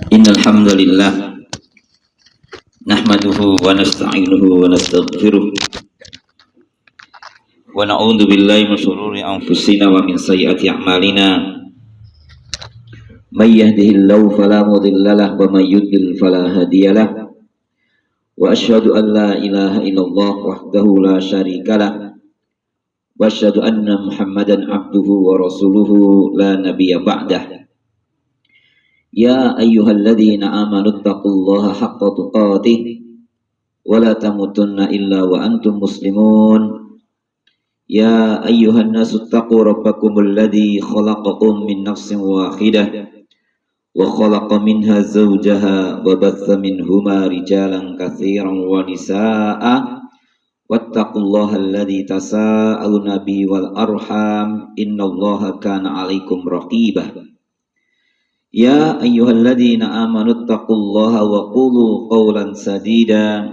Innal hamdalillah nahmaduhu wa nasta'inuhu wa nastaghfiruh wa na'udzu billahi min shururi anfusina wa min sayyiati a'malina. May yahdihillahu fala mudhillalah wa may yudlil fala hadiyalah. Wa asyhadu an la ilaha illallah wahdahu la syarikalah wa asyhadu anna Muhammadan abduhu wa rasuluhu la nabiyya ba'dah. Ya ayyuhalladzina amanu taqullaha haqqa tuqatih wa la tamutunna illa wa antum muslimun. Ya ayyuhan nasu taqu rabbakumul ladzi khalaqakum min nafsin wahidah wa khalaqa minha zawjaha wa batha minhuma rijalan katsiran wa nisaa'a wattaqullaha alladzi tasaaluna bihi wal arham innallaha kana 'alaikum raqibah. Ya ayyuhalladzina amanu taqullaha wa qulu qawlan sadida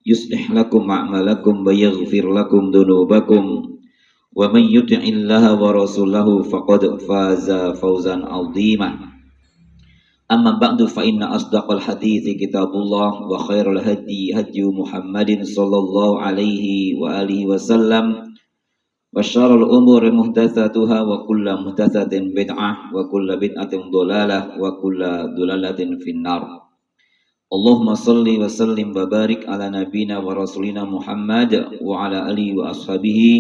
yuslih lakum a'malakum wa yaghfir lakum dhunubakum wa man yuti'illaha wa rasulahu faqad faza fawzan 'azima. Amma ba'du fa inna asdaqal hadithi kitabullah wa khairal hadi hadyu Muhammadin sallallahu alaihi wa alihi wasallam wa syarrul umuri muhdatsatuha wa kullu muhdatsatin bid'ah wa kullu bid'atin dhalalah wa kullu dhalalatin finnar. Allahumma salli wa sallim wa barik ala nabina wa rasulina Muhammad wa ala alihi wa ashabihi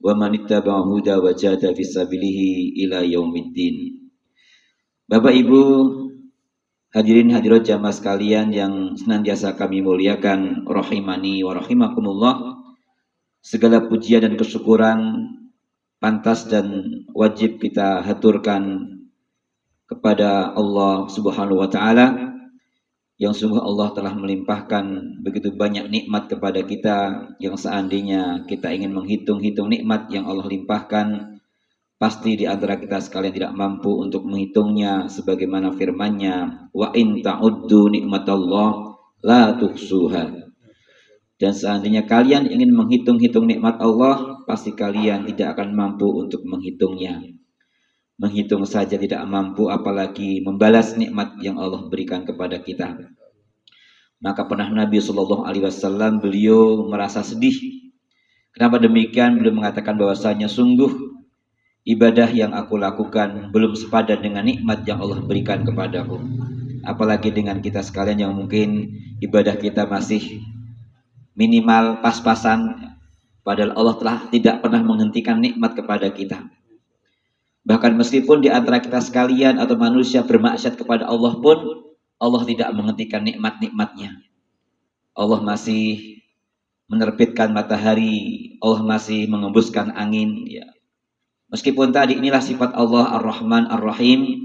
wa man ittaba'a huda wa jahada fi sabilihi ila yaumiddin. Bapak Ibu hadirin hadirat jamaah sekalian yang senantiasa kami muliakan, rahimani wa rahimakumullah. Segala pujian dan kesyukuran pantas dan wajib kita haturkan kepada Allah Subhanahu wa taala, yang sungguh Allah telah melimpahkan begitu banyak nikmat kepada kita, yang seandainya kita ingin menghitung-hitung nikmat yang Allah limpahkan, pasti di antara kita sekalian tidak mampu untuk menghitungnya, sebagaimana firman-Nya, wa in ta'uddu nikmatallah la tuhsuha. Dan seandainya kalian ingin menghitung-hitung nikmat Allah, pasti kalian tidak akan mampu untuk menghitungnya. Menghitung saja tidak mampu, apalagi membalas nikmat yang Allah berikan kepada kita. Maka pernah Nabi SAW beliau merasa sedih. Kenapa demikian? Beliau mengatakan bahwasanya sungguh ibadah yang aku lakukan belum sepadan dengan nikmat yang Allah berikan kepadaku. Apalagi dengan kita sekalian yang mungkin ibadah kita masih minimal pas-pasan, padahal Allah telah tidak pernah menghentikan nikmat kepada kita. Bahkan meskipun di antara kita sekalian atau manusia bermaksiat kepada Allah pun, Allah tidak menghentikan nikmat-nikmatnya. Allah masih menerbitkan matahari, Allah masih mengembuskan angin, ya. Meskipun tadi inilah sifat Allah Ar-Rahman Ar-Rahim,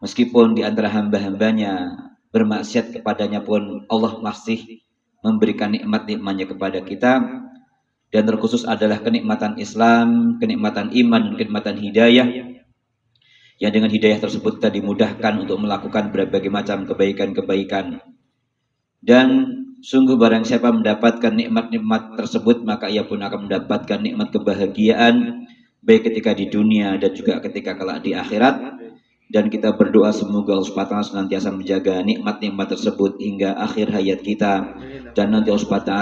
meskipun di antara hamba-hambanya bermaksiat kepadanya pun Allah masih memberikan nikmat-nikmatnya kepada kita. Dan terkhusus adalah kenikmatan Islam, kenikmatan iman, kenikmatan hidayah, yang dengan hidayah tersebut kita dimudahkan untuk melakukan berbagai macam kebaikan-kebaikan. Dan sungguh barang siapa mendapatkan nikmat-nikmat tersebut, maka ia pun akan mendapatkan nikmat kebahagiaan, baik ketika di dunia dan juga ketika kelak di akhirat. Dan kita berdoa semoga Allah SWT senantiasa menjaga nikmat-nikmat tersebut hingga akhir hayat kita. Dan nanti Allah SWT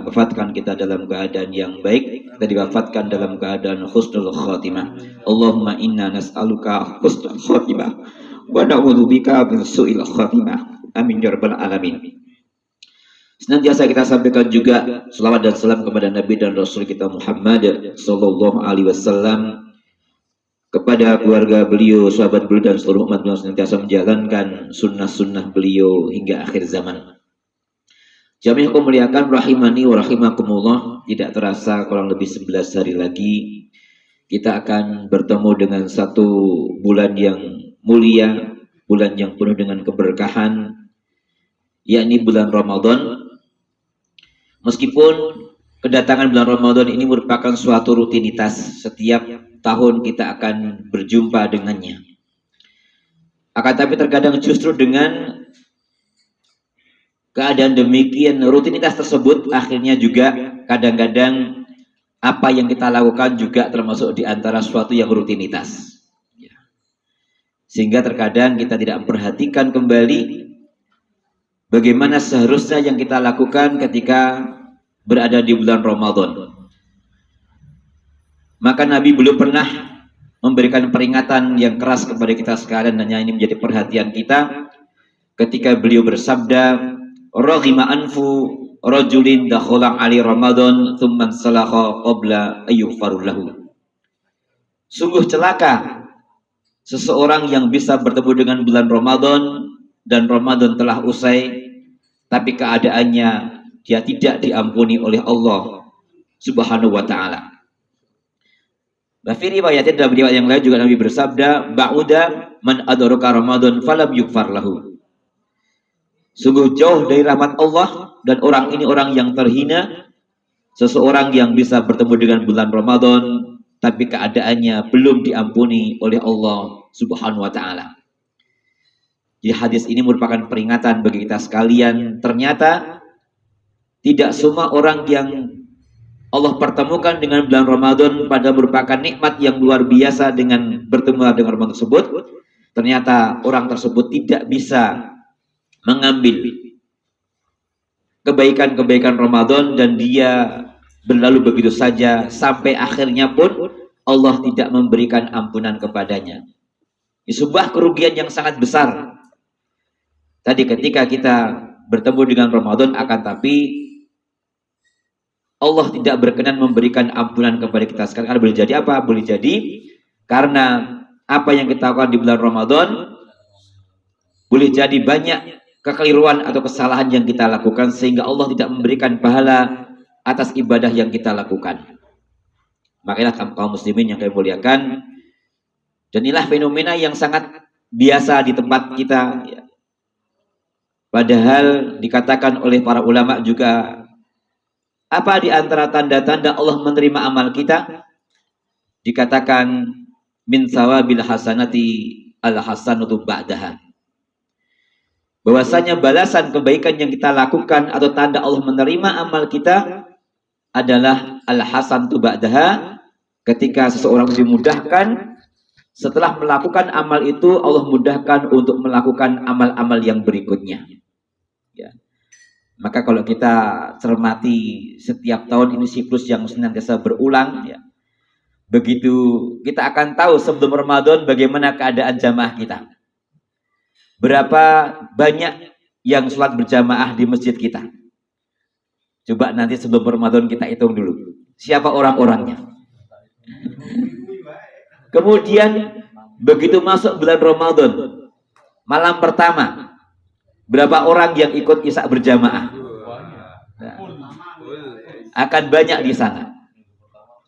wafatkan kita dalam keadaan yang baik, kita diwafatkan dalam keadaan husnul khatimah. Allahumma inna nas'aluka husnul khatimah wa na'udzubika min su'il khatimah. Amin ya rabbal alamin. Senantiasa kita sampaikan juga selawat dan salam kepada Nabi dan Rasul kita Muhammad sallallahu alaihi wasallam, kepada keluarga beliau, sahabat beliau, dan seluruh umat yang senantiasa menjalankan sunnah-sunnah beliau hingga akhir zaman. Jamaah yang aku muliakan, rahimani wa rahimakumullah, tidak terasa kurang lebih 11 hari lagi kita akan bertemu dengan satu bulan yang mulia, bulan yang penuh dengan keberkahan, yakni bulan Ramadan. Meskipun kedatangan bulan Ramadan ini merupakan suatu rutinitas, setiap tahun kita akan berjumpa dengannya. Akan tapi terkadang justru dengan keadaan demikian, rutinitas tersebut akhirnya juga kadang-kadang apa yang kita lakukan juga termasuk di antara suatu yang rutinitas. Sehingga terkadang kita tidak memperhatikan kembali bagaimana seharusnya yang kita lakukan ketika berada di bulan Ramadan. Maka Nabi belum pernah memberikan peringatan yang keras kepada kita sekalian, hanya ini menjadi perhatian kita ketika beliau bersabda, "Raghima anfu rajulin dakhala ali Ramadan tsumman salakha qabla ayyughfaru lahu." Sungguh celaka seseorang yang bisa bertemu dengan bulan Ramadan dan Ramadan telah usai, tapi keadaannya dia tidak diampuni oleh Allah Subhanahu wa ta'ala. Fi riwayatnya, dalam riwayat yang lain juga Nabi bersabda, "Ba'uda man adraka Ramadan falam yughfar lahu." Sungguh jauh dari rahmat Allah, dan orang ini orang yang terhina, seseorang yang bisa bertemu dengan bulan Ramadan tapi keadaannya belum diampuni oleh Allah Subhanahu wa ta'ala. Jadi hadis ini merupakan peringatan bagi kita sekalian. Ternyata tidak semua orang yang Allah pertemukan dengan bulan Ramadan pada merupakan nikmat yang luar biasa dengan bertemu dengan Ramadan tersebut. Ternyata orang tersebut tidak bisa mengambil kebaikan-kebaikan Ramadan dan dia berlalu begitu saja sampai akhirnya pun Allah tidak memberikan ampunan kepadanya. Ini sebuah kerugian yang sangat besar. Tadi ketika kita bertemu dengan Ramadan, akan tapi Allah tidak berkenan memberikan ampunan kepada kita sekarang. Karena boleh jadi apa? Boleh jadi karena apa yang kita lakukan di bulan Ramadan, boleh jadi banyak kekeliruan atau kesalahan yang kita lakukan sehingga Allah tidak memberikan pahala atas ibadah yang kita lakukan. Makanya kaum muslimin yang kami muliakan, dan inilah fenomena yang sangat biasa di tempat kita. Padahal dikatakan oleh para ulama juga, apa di antara tanda-tanda Allah menerima amal kita? Dikatakan min sawabil hasanati al hasanatu ba'daha. Bahwasanya balasan kebaikan yang kita lakukan atau tanda Allah menerima amal kita adalah al-hasanatu ba'daha, ketika seseorang dimudahkan setelah melakukan amal itu, Allah mudahkan untuk melakukan amal-amal yang berikutnya. Ya. Maka kalau kita cermati setiap tahun ini siklus yang senantiasa berulang, ya, begitu kita akan tahu sebelum Ramadan bagaimana keadaan jamaah kita. Berapa banyak yang sholat berjamaah di masjid kita. Coba nanti sebelum Ramadan kita hitung dulu. Siapa orang-orangnya? Kemudian begitu masuk bulan Ramadan, malam pertama, berapa orang yang ikut isya berjamaah? Nah, akan banyak di sana.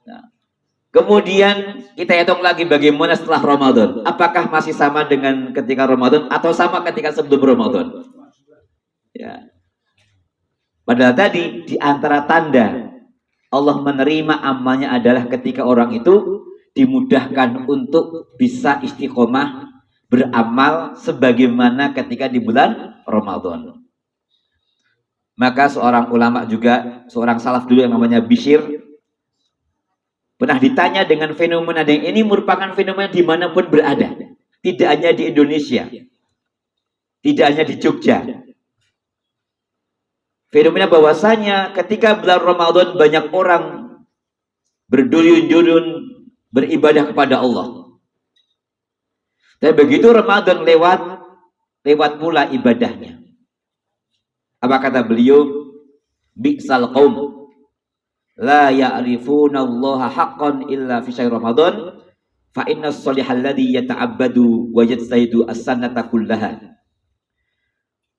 Nah, kemudian kita hitung lagi bagaimana setelah Ramadan. Apakah masih sama dengan ketika Ramadan atau sama ketika sebelum Ramadan? Ya. Padahal tadi di antara tanda Allah menerima amalnya adalah ketika orang itu dimudahkan untuk bisa istiqomah beramal sebagaimana ketika di bulan Ramadan. Maka seorang ulama juga, seorang salaf dulu yang namanya Bishr, pernah ditanya dengan fenomena yang ini merupakan fenomena dimanapun berada. Tidak hanya di Indonesia, tidak hanya di Jogja. Fenomena bahwasanya ketika bulan Ramadan banyak orang berduyun-duyun beribadah kepada Allah. Dan begitu Ramadan lewat pula ibadahnya. Apa kata beliau? Bi'sal qaum la ya'rifuna Allah haqqan illa fi syahr Ramadan fa inna as-salihal ladzi yata'abbadu wa yajtahidu as-sanata kullaha.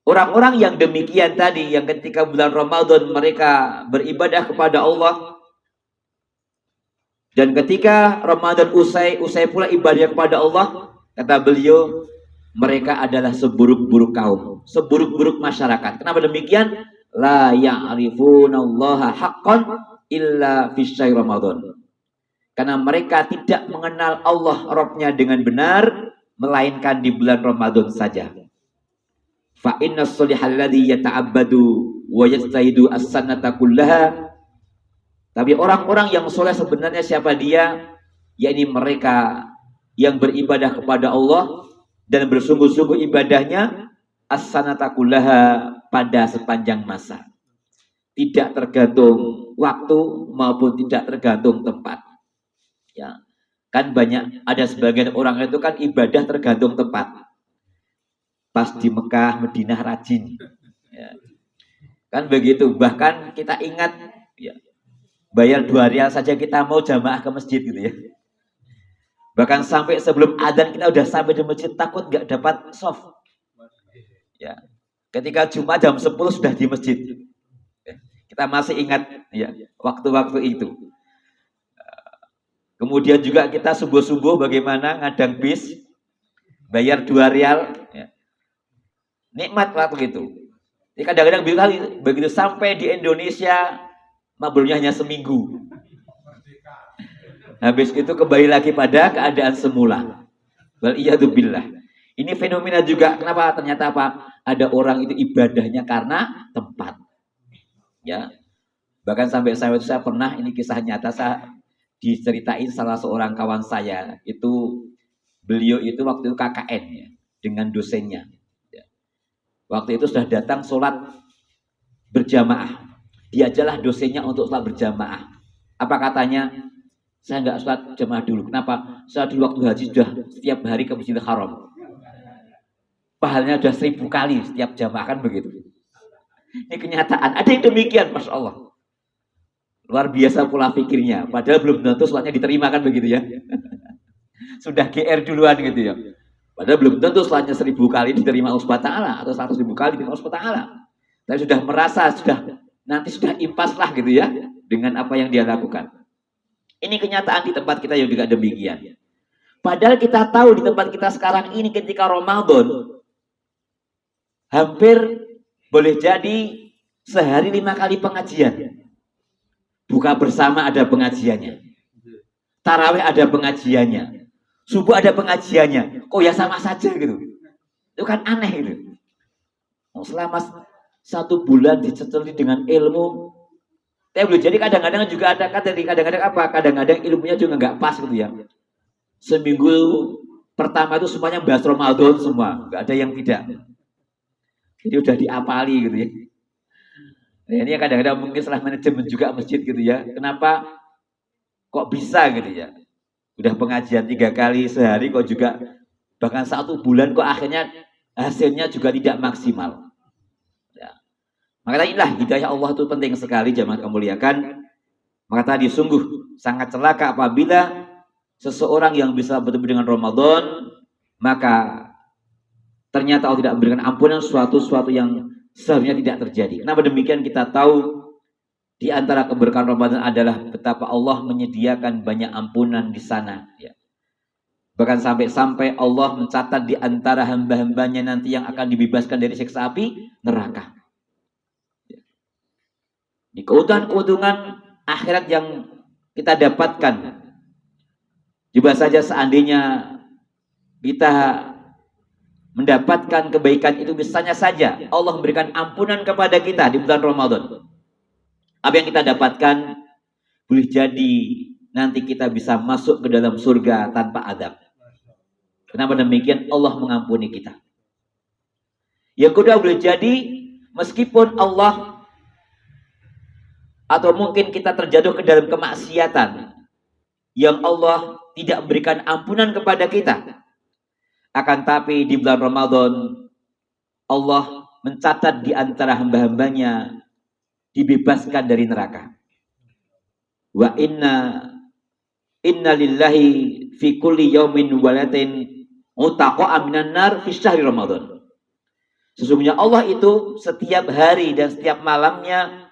Orang-orang yang demikian tadi, yang ketika bulan Ramadan mereka beribadah kepada Allah, dan ketika Ramadan usai pula ibadah kepada Allah, kata beliau, mereka adalah seburuk-buruk kaum, seburuk-buruk masyarakat. Kenapa demikian? La ya'rifunallaha haqqan illa fi syahr Ramadan. Karena mereka tidak mengenal Allah Rabbnya dengan benar, melainkan di bulan Ramadan saja. Fa inna as-salihal ladzi yata'abbadu wa yajtahidu as-sanata kullaha. Tapi orang-orang yang soleh sebenarnya siapa dia? Yakni mereka yang beribadah kepada Allah dan bersungguh-sungguh ibadahnya as-sanata kullaha, pada sepanjang masa. Tidak tergantung waktu maupun tidak tergantung tempat. Ya. Kan banyak, ada sebagian orang itu kan ibadah tergantung tempat. Pas di Mekah, Madinah rajin. Ya. Kan begitu. Bahkan kita ingat, ya, bayar 2 rial saja kita mau jamaah ke masjid gitu ya. Bahkan sampai sebelum adzan kita udah sampai di masjid, takut nggak dapat soft. Ya. Ketika Jumat jam 10 sudah di masjid. Ya. Kita masih ingat ya waktu-waktu itu. Kemudian juga kita subuh-subuh bagaimana ngadang bis, bayar 2 rial. Ya. Nikmat waktu itu. Jadi kadang-kadang begitu sampai di Indonesia, mabrurnya hanya seminggu. Habis itu kembali lagi pada keadaan semula. Wal iyadu billah. Ini fenomena juga. Kenapa? Ternyata apa? Ada orang itu ibadahnya karena tempat. Ya. Bahkan sampai saya pernah, ini kisah nyata, saya diceritain salah seorang kawan saya. Itu beliau itu waktu itu KKN ya, dengan dosennya. Ya. Waktu itu sudah datang sholat berjamaah. Diajalah dosennya untuk sholat berjamaah. Apa katanya? Saya nggak sholat jamaah dulu. Kenapa? Saya dulu waktu haji sudah setiap hari ke Masjidil Haram. Pahalanya sudah 1000 kali setiap jamaah, kan begitu. Ini kenyataan. Ada yang demikian, Masya Allah. Luar biasa pola pikirnya. Padahal belum tentu sholatnya diterima, kan begitu ya. Sudah GR duluan gitu ya. Padahal belum tentu sholatnya 1000 kali diterima Allah SWT atau 100.000 kali diterima Allah SWT. Tapi sudah merasa, nanti sudah impas lah gitu ya dengan apa yang dia lakukan. Ini kenyataan di tempat kita yang juga demikian. Padahal kita tahu di tempat kita sekarang ini ketika Ramadan, hampir boleh jadi sehari 5 kali pengajian. Buka bersama ada pengajiannya. Tarawih ada pengajiannya. Subuh ada pengajiannya. Kok ya sama saja gitu. Itu kan aneh itu. Selama 1 bulan diceceli dengan ilmu. Tapi boleh jadi kadang-kadang juga ada kadang-kadang apa? Kadang-kadang ilmunya juga nggak pas gitu ya. Seminggu pertama itu semuanya bahas Ramadan semua, nggak ada yang tidak. Jadi udah diapali gitu ya. Nah, ini kadang-kadang mungkin salah manajemen juga masjid gitu ya. Kenapa kok bisa gitu ya? Udah pengajian 3 kali sehari kok juga bahkan 1 bulan kok akhirnya hasilnya juga tidak maksimal. Maka inilah hidayah Allah itu penting sekali jemaah kamu muliakan. Maka tadi sungguh sangat celaka apabila seseorang yang bisa bertemu dengan Ramadan, maka ternyata Allah tidak memberikan ampunan suatu yang seharusnya tidak terjadi. Kenapa demikian? Kita tahu di antara keberkahan Ramadan adalah betapa Allah menyediakan banyak ampunan di sana. Ya. Bahkan sampai Allah mencatat di antara hamba-hambanya nanti yang akan dibebaskan dari siksa api neraka. Di keuntungan akhirat yang kita dapatkan. Coba saja seandainya kita mendapatkan kebaikan itu, misalnya saja Allah memberikan ampunan kepada kita di bulan Ramadan. Apa yang kita dapatkan boleh jadi nanti kita bisa masuk ke dalam surga tanpa adab. Kenapa demikian? Allah mengampuni kita. Yang kedua, boleh jadi meskipun Allah atau mungkin kita terjatuh ke dalam kemaksiatan yang Allah tidak memberikan ampunan kepada kita. Akan tapi di bulan Ramadan Allah mencatat di antara hamba-hambanya dibebaskan dari neraka. Wa inna lillahi fi kulli yaumin walatin utaqa'a minan nar fi syahri Ramadan. Sesungguhnya Allah itu setiap hari dan setiap malamnya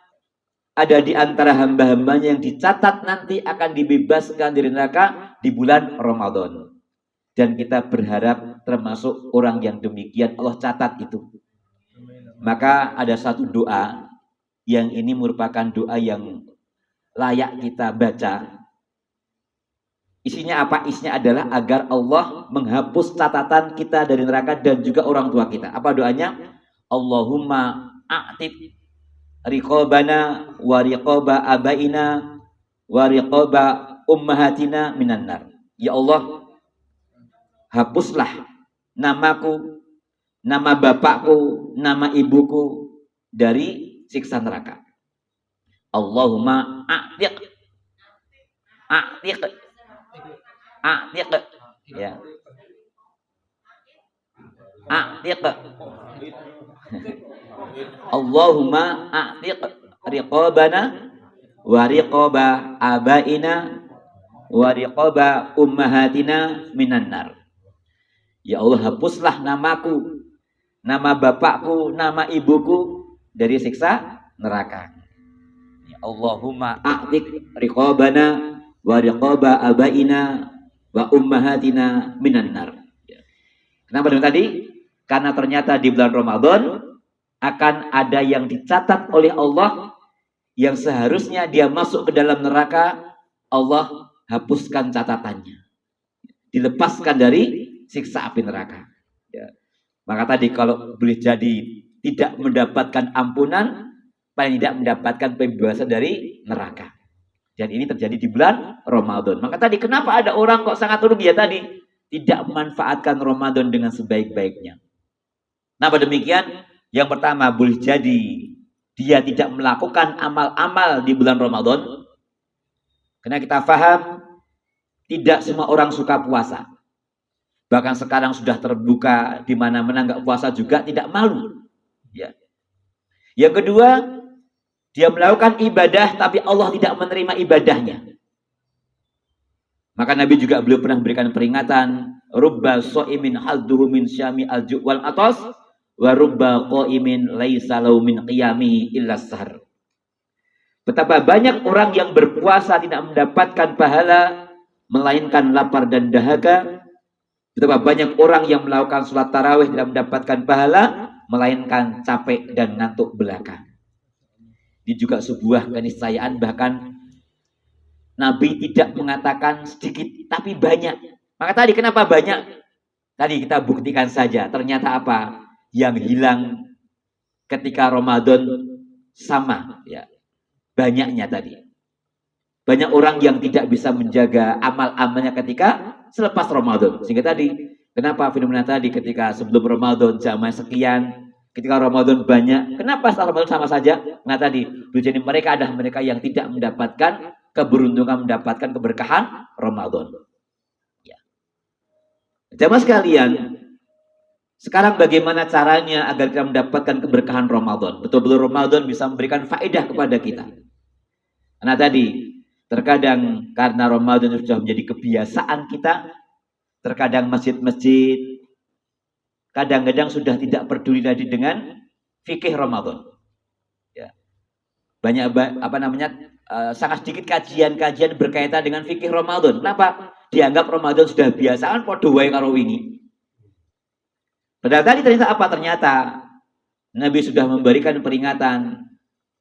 ada di antara hamba-hambanya yang dicatat nanti akan dibebaskan dari neraka di bulan Ramadan. Dan kita berharap termasuk orang yang demikian, Allah catat itu. Maka ada satu doa yang ini merupakan doa yang layak kita baca. Isinya apa? Isinya adalah agar Allah menghapus catatan kita dari neraka dan juga orang tua kita. Apa doanya? Allahumma a'tib riqabana wa riqaba abaina wa riqaba ummahatina minan nar. Ya Allah, hapuslah namaku, nama bapakku, nama ibuku dari siksa neraka. Allahumma a'tiq, a'tiq, a'tiq, ya, a'tiq. Allahumma a'tiq riqabana wa riqaba abaina wa riqaba ummahatina minan nar. Ya Allah, hapuslah namaku, nama bapakku, nama ibuku dari siksa neraka. Ya Allahumma a'tiq riqabana wa riqaba abaina wa ummahatina minan nar. Kenapa dengan tadi? Karena ternyata di bulan Ramadan akan ada yang dicatat oleh Allah yang seharusnya dia masuk ke dalam neraka, Allah hapuskan catatannya, dilepaskan dari siksa api neraka. Ya. Maka tadi kalau boleh jadi tidak mendapatkan ampunan, paling tidak mendapatkan pembebasan dari neraka. Dan ini terjadi di bulan Ramadan. Maka tadi kenapa ada orang kok sangat rugi ya tadi, tidak memanfaatkan Ramadan dengan sebaik-baiknya. Kenapa demikian? Yang pertama, boleh jadi dia tidak melakukan amal-amal di bulan Ramadan. Karena kita paham tidak semua orang suka puasa. Bahkan sekarang sudah terbuka di mana-mana nggak puasa juga tidak malu. Ya. Yang kedua, dia melakukan ibadah tapi Allah tidak menerima ibadahnya. Maka Nabi juga belum pernah memberikan peringatan, rubba sha'imin hadduhu min syami al-ju' wal atas wa rubba qa'imin laisa lahu min qiyamihi illa sahar. Betapa banyak orang yang berpuasa tidak mendapatkan pahala melainkan lapar dan dahaga. Betapa banyak orang yang melakukan sholat tarawih tidak mendapatkan pahala melainkan capek dan ngantuk belaka. Ini juga sebuah keniscayaan, bahkan Nabi tidak mengatakan sedikit tapi banyak. Maka tadi kenapa banyak? Tadi kita buktikan saja. Ternyata apa? Yang hilang ketika Ramadan sama ya, banyaknya tadi. Banyak orang yang tidak bisa menjaga amal-amalnya ketika selepas Ramadan. Sehingga tadi, kenapa fenomena tadi ketika sebelum Ramadan jamaah sekian, ketika Ramadan banyak, kenapa setelah Ramadan sama saja? Nah tadi, jadi mereka adalah mereka yang tidak mendapatkan keberuntungan, mendapatkan keberkahan Ramadan. Ya. Jamaah sekalian, sekarang bagaimana caranya agar kita mendapatkan keberkahan Ramadan? Betul-betul Ramadan bisa memberikan faedah kepada kita. Karena tadi, terkadang karena Ramadan sudah menjadi kebiasaan kita, terkadang masjid-masjid, kadang-kadang sudah tidak peduli lagi dengan fikih Ramadan. Ya. Banyak sangat sedikit kajian-kajian berkaitan dengan fikih Ramadan. Kenapa? Dianggap Ramadan sudah biasa, kan podo wae karo wingi. Padahal tadi ternyata apa? Ternyata Nabi sudah memberikan peringatan.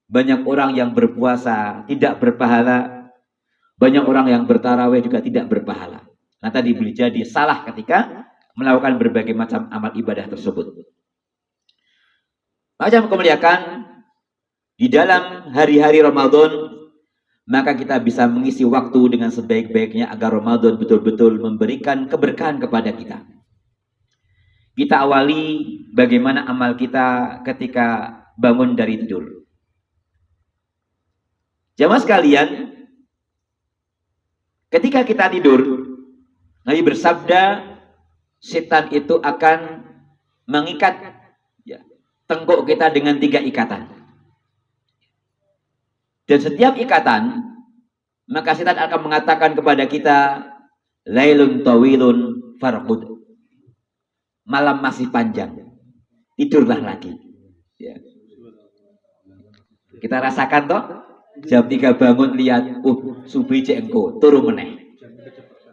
Banyak orang yang berpuasa tidak berpahala. Banyak orang yang bertarawih juga tidak berpahala. Nah tadi boleh jadi salah ketika melakukan berbagai macam amal ibadah tersebut. Macam kemuliaan di dalam hari-hari Ramadan, maka kita bisa mengisi waktu dengan sebaik-baiknya agar Ramadan betul-betul memberikan keberkahan kepada kita. Kita awali bagaimana amal kita ketika bangun dari tidur. Jamaah sekalian, ketika kita tidur, Nabi bersabda, setan itu akan mengikat ya, tengkuk kita dengan 3 ikatan. Dan setiap ikatan, maka setan akan mengatakan kepada kita, lailun tawilun farqud. Malam masih panjang, tidurlah lagi. Ya. Kita rasakan toh, jam 3 bangun lihat, subuh cek engko, turu meneh.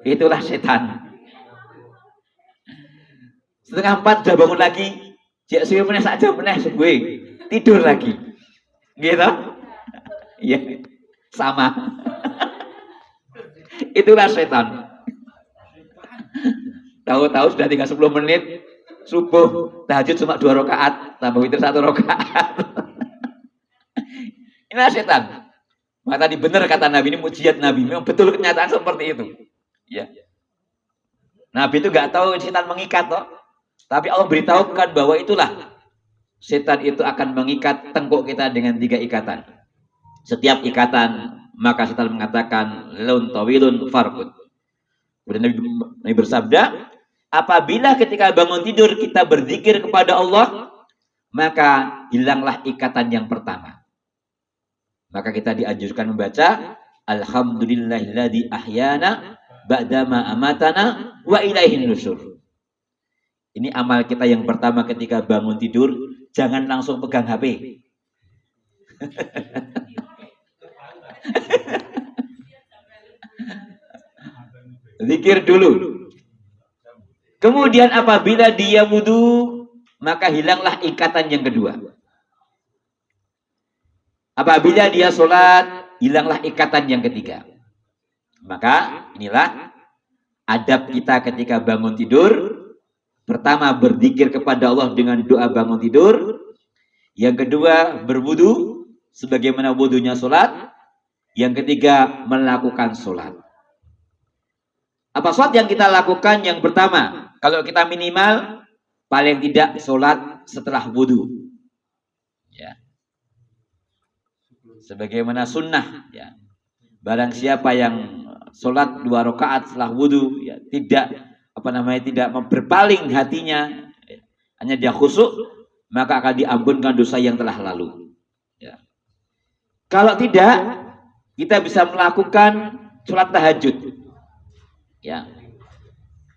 Itulah setan. Setengah 4 sudah bangun lagi, cek subuh meneh saja meneh subuh, tidur lagi. Gitu? Iya, sama. Itulah setan. Tahu-tahu sudah tinggal 10 menit subuh, tahajud cuma 2 rakaat, tambah witir 1 rakaat. Inilah setan. Maka tadi benar kata Nabi, ini mujizat Nabi, memang betul kenyataan seperti itu. Ya. Nabi itu nggak tahu setan mengikat toh. Tapi Allah beritahukan bahwa itulah setan itu akan mengikat tengkuk kita dengan 3 ikatan. Setiap ikatan maka setan mengatakan laun tawilun farqud. Kemudian Nabi bersabda, apabila ketika bangun tidur kita berzikir kepada Allah, maka hilanglah ikatan yang pertama. Maka kita dianjurkan membaca alhamdulillahilladzi ahyana ba'dama amatana wa ilaihin nusyur. Ini amal kita yang pertama ketika bangun tidur, jangan langsung pegang HP. Zikir dulu. Kemudian apabila dia wudu, maka hilanglah ikatan yang kedua. Apabila dia sholat, hilanglah ikatan yang ketiga. Maka inilah adab kita ketika bangun tidur. Pertama, berzikir kepada Allah dengan doa bangun tidur. Yang kedua, berwudu sebagaimana wudunya sholat. Yang ketiga, melakukan sholat. Apa sholat yang kita lakukan? Yang pertama, kalau kita minimal paling tidak sholat setelah wudu, ya, sebagaimana sunnah, ya. Barang siapa yang sholat 2 rakaat setelah wudu, ya, tidak berpaling hatinya, ya, hanya dia khusyuk, maka akan diampunkan dosa yang telah lalu, ya. Kalau tidak, kita bisa melakukan sholat tahajud, ya.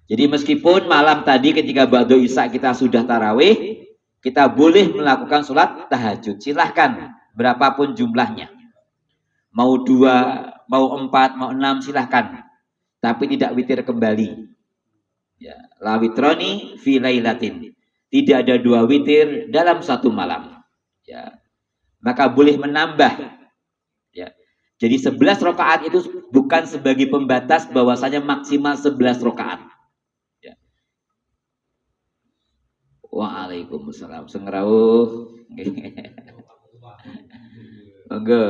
Jadi meskipun malam tadi ketika ba'da isya kita sudah tarawih, kita boleh melakukan sholat tahajud. Silahkan, berapapun jumlahnya. Mau 2, mau 4, mau 6, silahkan. Tapi tidak witir kembali. Ya, la witroni fi lailatin. Tidak ada 2 witir dalam 1 malam. Ya. Maka boleh menambah. Ya. Jadi 11 rakaat itu bukan sebagai pembatas bahwasanya maksimal 11 rakaat. Waalaikumsalam. Sengrauh. Monggo.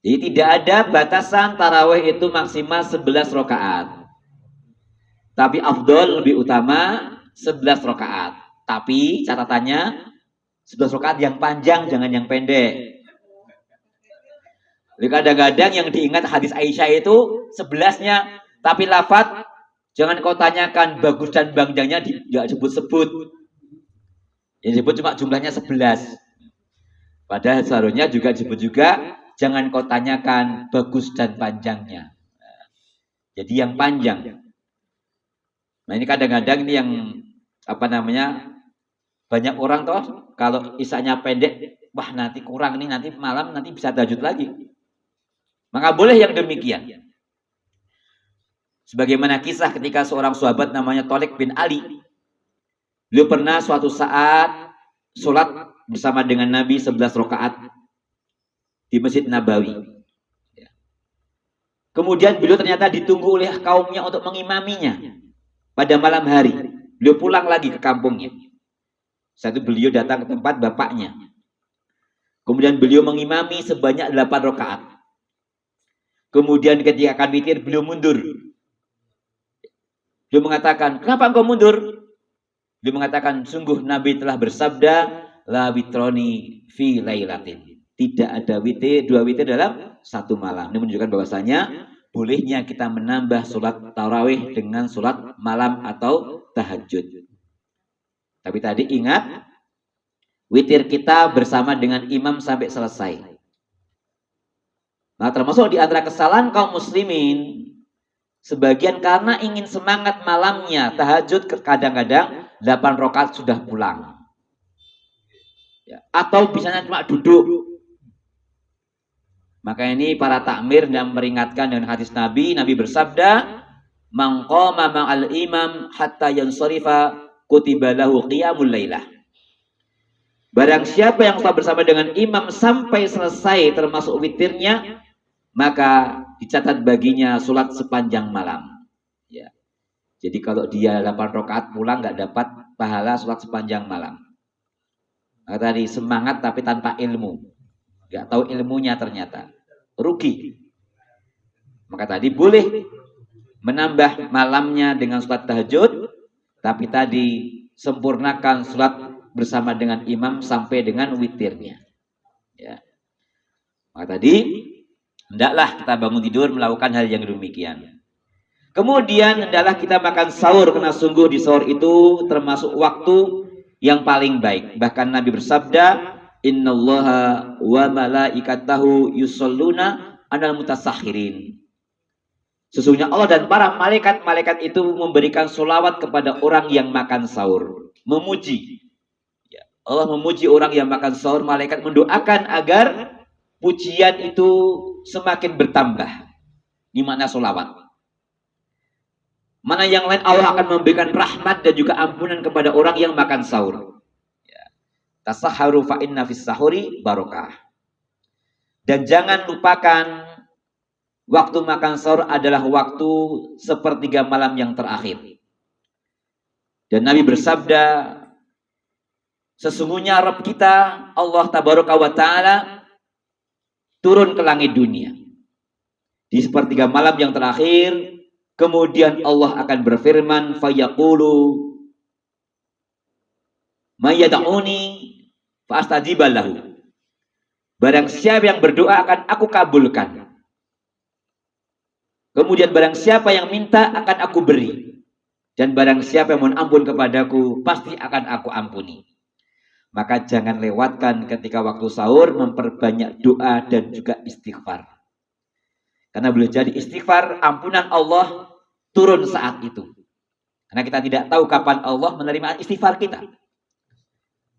Jadi tidak ada batasan tarawih itu maksimal 11 rakaat. Tapi afdol lebih utama 11 rakaat. Tapi catatannya 11 rakaat yang panjang, jangan yang pendek. Jadi kadang-kadang yang diingat hadis Aisyah itu 11-nya, tapi lafaz jangan kau tanyakan bagus dan panjangnya tidak sebut-sebut. Yang disebut cuma jumlahnya 11. Padahal seharusnya juga disebut juga jangan kau tanyakan bagus dan panjangnya. Jadi yang panjang. Nah ini kadang-kadang ini yang banyak orang toh kalau isanya pendek, wah nanti kurang nih, nanti malam nanti bisa tahajud lagi. Maka boleh yang demikian. Sebagaimana kisah ketika seorang sahabat namanya Thalib bin Ali. Beliau pernah suatu saat sholat bersama dengan Nabi 11 rakaat di Masjid Nabawi. Kemudian beliau ternyata ditunggu oleh kaumnya untuk mengimaminya pada malam hari. Beliau pulang lagi ke kampungnya. Saat itu beliau datang ke tempat bapaknya. Kemudian beliau mengimami sebanyak 8 rakaat. Kemudian ketika akan witir beliau mundur. Dia mengatakan, kenapa engkau mundur? Dia mengatakan, sungguh Nabi telah bersabda, la witroni fi lailatin. Tidak ada witir, 2 witir dalam 1 malam. Ini menunjukkan bahwasanya bolehnya kita menambah sholat tarawih dengan sholat malam atau tahajud. Tapi tadi ingat, witir kita bersama dengan imam sampai selesai. Nah termasuk di antara kesalahan kaum muslimin, sebagian karena ingin semangat malamnya tahajud, kadang-kadang 8 rakaat sudah pulang, ya, atau bisanya cuma duduk. Maka ini para takmir yang meringatkan dengan hadis Nabi. Nabi bersabda, man qama ma'al imam hatta yansarifa kutiba lahu qiyamul lailah. Barang siapa yang sholat bersama dengan imam sampai selesai termasuk witirnya, maka dicatat baginya sholat sepanjang malam. Ya. Jadi kalau dia 8 rakaat pulang nggak dapat pahala sholat sepanjang malam. Maka tadi semangat tapi tanpa ilmu, nggak tahu ilmunya ternyata rugi. Maka tadi boleh menambah malamnya dengan sholat tahajud, Tapi tadi sempurnakan sholat bersama dengan imam sampai dengan witirnya. Ya. Maka tadi hendaklah kita bangun tidur melakukan hal yang demikian. Kemudian hendaklah kita makan sahur, karena sungguh di sahur itu termasuk waktu yang paling baik. Bahkan Nabi bersabda, innallaha wa malaikatahu yusholluna 'alal mutasakhirin. Sesungguhnya Allah dan para malaikat-malaikat itu memberikan sholawat kepada orang yang makan sahur. Memuji. Ya, Allah memuji orang yang makan sahur. Malaikat mendoakan agar pujian itu semakin bertambah. Ini makna sholawat. Mana yang lain Allah akan memberikan rahmat dan juga ampunan kepada orang yang makan sahur. Tasahharu fa inna fis sahuri barokah. Dan jangan lupakan waktu makan sahur adalah waktu sepertiga malam yang terakhir. Dan Nabi bersabda, sesungguhnya Rabb kita Allah tabaraka wa ta'ala turun ke langit dunia di sepertiga malam yang terakhir. Kemudian Allah akan berfirman, fayaqulu mayyad'uni fa'astajib lahu. Barang siapa yang berdoa akan aku kabulkan. Kemudian barang siapa yang minta akan aku beri. Dan barang siapa yang mohon ampun kepadaku pasti akan aku ampuni. Maka jangan lewatkan ketika waktu sahur memperbanyak doa dan juga istighfar. Karena boleh jadi istighfar, ampunan Allah turun saat itu. Karena kita tidak tahu kapan Allah menerima istighfar kita.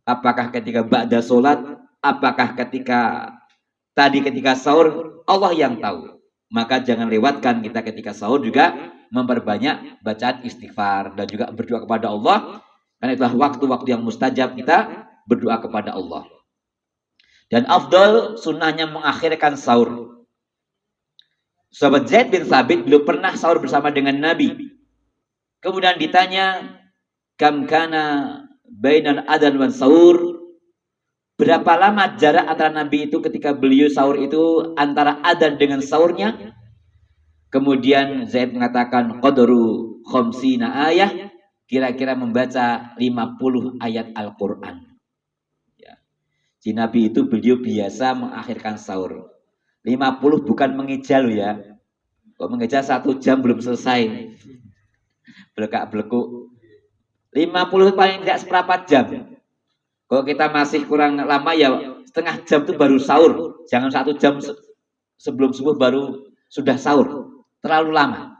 Apakah ketika ba'da sholat, apakah ketika sahur, Allah yang tahu. Maka jangan lewatkan kita ketika sahur juga memperbanyak bacaan istighfar dan juga berdoa kepada Allah. Karena itulah waktu-waktu yang mustajab kita berdoa kepada Allah. Dan afdal sunnahnya mengakhirkan sahur. Sahabat Zaid bin Thabit beliau pernah sahur bersama dengan Nabi. Kemudian ditanya, kam kana bainal adzan wan sahur? Berapa lama jarak antara Nabi itu ketika beliau sahur itu antara adzan dengan sahurnya? Kemudian Zaid mengatakan qadru khamsina ayah, kira-kira membaca 50 ayat Al-Qur'an. Ya. Si Nabi itu beliau biasa mengakhirkan sahur. 50 bukan mengeja loh ya. Kok mengeja 1 jam belum selesai. Belekak-belekuk. 50 paling tidak seperempat jam. Kalau kita masih kurang lama ya setengah jam itu baru sahur. Jangan 1 jam sebelum subuh baru sudah sahur. Terlalu lama.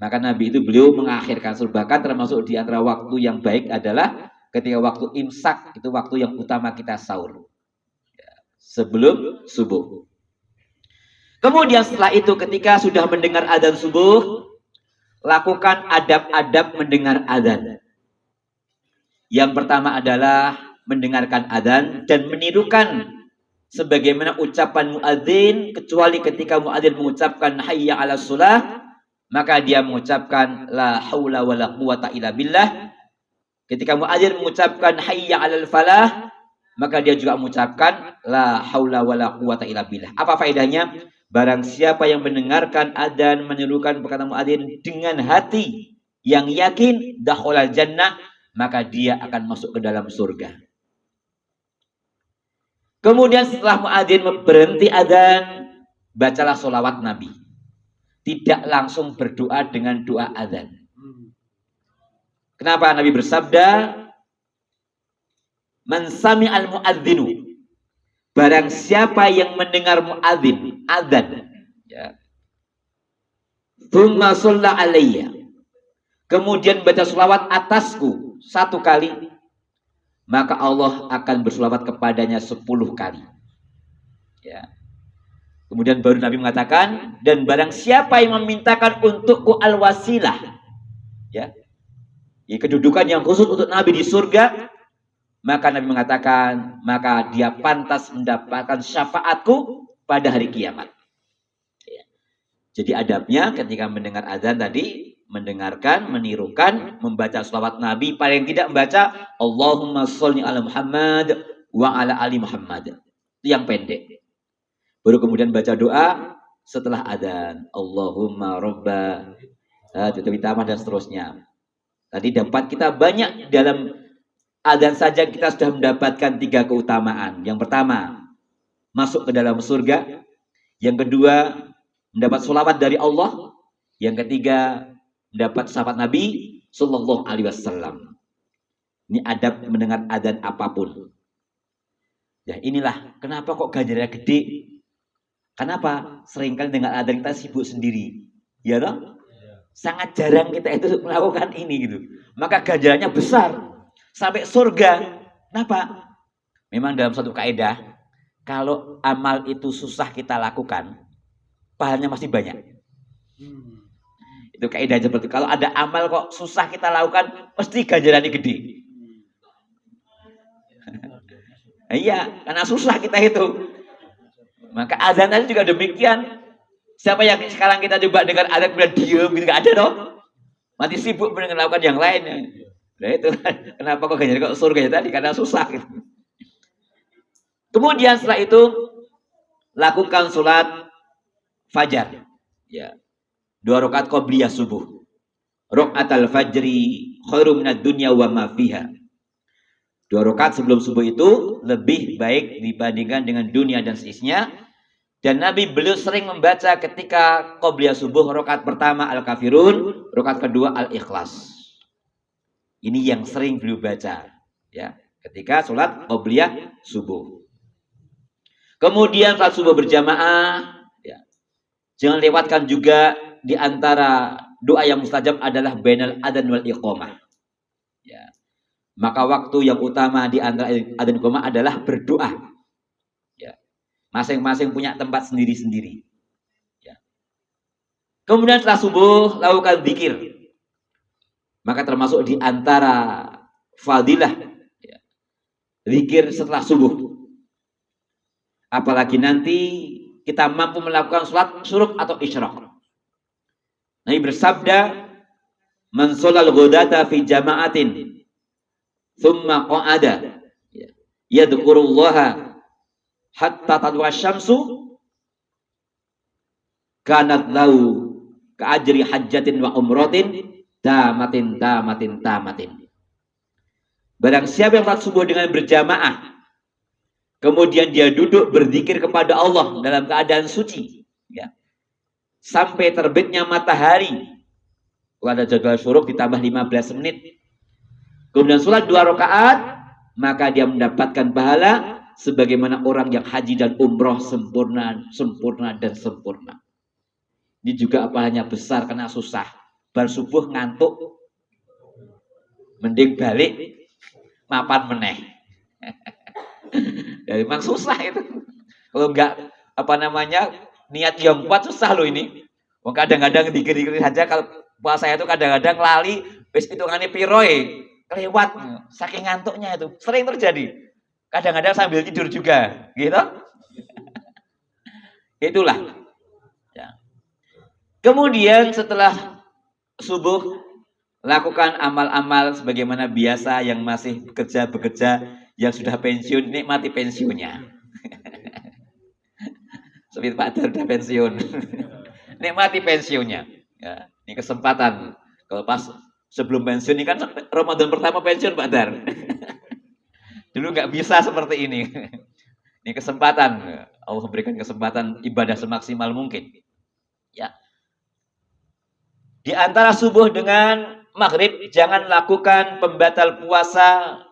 Maka Nabi itu beliau mengakhirkan sahur. Bahkan termasuk di antara waktu yang baik adalah ketika waktu imsak. Itu waktu yang utama kita sahur. Sebelum subuh. Kemudian setelah itu ketika sudah mendengar adzan subuh, lakukan adab-adab mendengar adzan. Yang pertama adalah mendengarkan adzan dan menirukan sebagaimana ucapan muadzin, kecuali ketika muadzin mengucapkan hayya 'alas shalah, maka dia mengucapkan la haula wala quwata illa billah. Ketika muadzin mengucapkan hayya 'alal falah, maka dia juga mengucapkan la haula wala quwata illa billah. Apa faedahnya? Barang siapa yang mendengarkan adzan, menirukan perkataan muadzin dengan hati yang yakin, dakhalal jannah, maka dia akan masuk ke dalam surga. Kemudian setelah muadzin berhenti adzan, bacalah sholawat Nabi. Tidak langsung berdoa dengan doa adzan. Kenapa Nabi bersabda, man sami'al muadzinu, barang siapa yang mendengar muadzin adzan, ya, tsumma shalla alayya, kemudian baca sholawat atasku 1 kali, maka Allah akan bersolawat kepadanya 10 kali. Ya. Kemudian baru Nabi mengatakan, dan barang siapa yang memintakan untukku al-wasilah, ya, kedudukan yang khusus untuk Nabi di surga, maka Nabi mengatakan, maka dia pantas mendapatkan syafaatku pada hari kiamat. Ya. Jadi adabnya ketika mendengar azan tadi, mendengarkan, menirukan, membaca sholawat Nabi, paling tidak membaca Allahumma sholli ala Muhammad wa ala ali Muhammad. Itu yang pendek. Baru kemudian baca doa setelah adzan. Allahumma robba, ditambah dan seterusnya. Tadi dapat kita banyak dalam adzan saja kita sudah mendapatkan 3 keutamaan. Yang pertama, masuk ke dalam surga. Yang kedua, mendapat sholawat dari Allah. Yang ketiga, mendapat syafaat Nabi Sallallahu Alaihi Wasallam. Ini adab mendengar adzan apapun. Ya inilah kenapa kok ganjarannya gede. Kenapa? Seringkali dengar adzan kita sibuk sendiri. Ya toh? Sangat jarang kita itu melakukan ini gitu. Maka ganjarannya besar sampai surga. Kenapa? Memang dalam satu kaidah, kalau amal itu susah kita lakukan, pahalanya masih banyak. Itu kaidah seperti itu. Kalau ada amal kok susah kita lakukan, pasti ganjarannya gede. Iya, karena susah kita itu. Maka azan tadi juga demikian. Siapa yang sekarang kita coba dengar azan kemudian diam gitu, nggak ada dong. Mati sibuk melakukan yang lain. Nah itu kenapa kok ganjaran kok surga tadi, karena susah gitu. Kemudian setelah itu lakukan sholat fajar. Ya. 2 rakaat qobliyah subuh. Rakaatul fajri khairum minad dunya wa ma fiha. 2 rakaat sebelum subuh itu lebih baik dibandingkan dengan dunia dan seisinya. Dan Nabi beliau sering membaca ketika qobliyah subuh, rakaat pertama Al-Kafirun, rakaat kedua Al-Ikhlas. Ini yang sering beliau baca, ya, ketika sholat qobliyah subuh. Kemudian salat subuh berjamaah, ya. Jangan lewatkan juga di antara doa yang mustajab adalah bainal adzan wal iqamah. Ya. Maka waktu yang utama di antara adzan iqamah adalah berdoa. Ya. Masing-masing punya tempat sendiri-sendiri. Ya. Kemudian setelah subuh lakukan zikir. Maka termasuk di antara fadilah, ya, zikir setelah subuh. Apalagi nanti kita mampu melakukan sholat syuruk atau isyraq. Nabi bersabda, "Man sholal ghadata fi jama'atin thumma qa'ada yadhkurullaha hatta tadwa syamsu kanat lahu ka'ajri hajjatin wa umratin tamatin." Barang siapa yang sholat subuh dengan berjamaah, kemudian dia duduk berzikir kepada Allah dalam keadaan suci, ya, sampai terbitnya matahari. Kalau ada jadwal syuruk ditambah 15 menit. Kemudian sholat 2 rakaat, maka dia mendapatkan pahala sebagaimana orang yang haji dan umroh sempurna. Ini juga pahalanya besar karena susah. Bar subuh ngantuk, mending balik mapan meneh. Ya, memang susah itu. Kalau enggak niat yang kuat susah loh ini. Kadang-kadang dikir-dikir saja kalau puasa itu kadang-kadang lali, wis hitungannya piroe, kelewat saking ngantuknya itu. Sering terjadi. Kadang-kadang sambil tidur juga, gitu. Itulah. Ya. Kemudian setelah subuh lakukan amal-amal sebagaimana biasa. Yang masih bekerja, yang sudah pensiun, nikmati pensiunnya. Seperti Pak Dar sudah pensiun. Nikmati pensiunnya. Ya, ini kesempatan. Kalau pas sebelum pensiun, ini kan Ramadan pertama pensiun Pak Dar. Dulu nggak bisa seperti ini. Ini kesempatan. Allah memberikan kesempatan ibadah semaksimal mungkin. Ya. Di antara subuh dengan maghrib, jangan lakukan pembatal puasa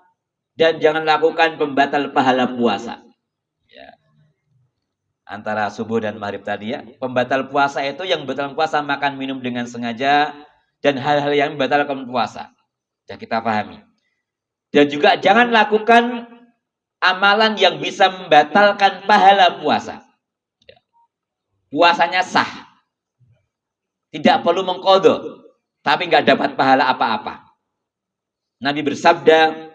dan jangan lakukan pembatal pahala puasa. Ya. Antara subuh dan maghrib tadi, ya, pembatal puasa itu yang membatalkan puasa makan minum dengan sengaja dan hal-hal yang membatalkan puasa. Ya, kita pahami. Dan juga jangan lakukan amalan yang bisa membatalkan pahala puasa. Ya. Puasanya sah. Tidak perlu mengqadha, tapi nggak dapat pahala apa-apa. Nabi bersabda,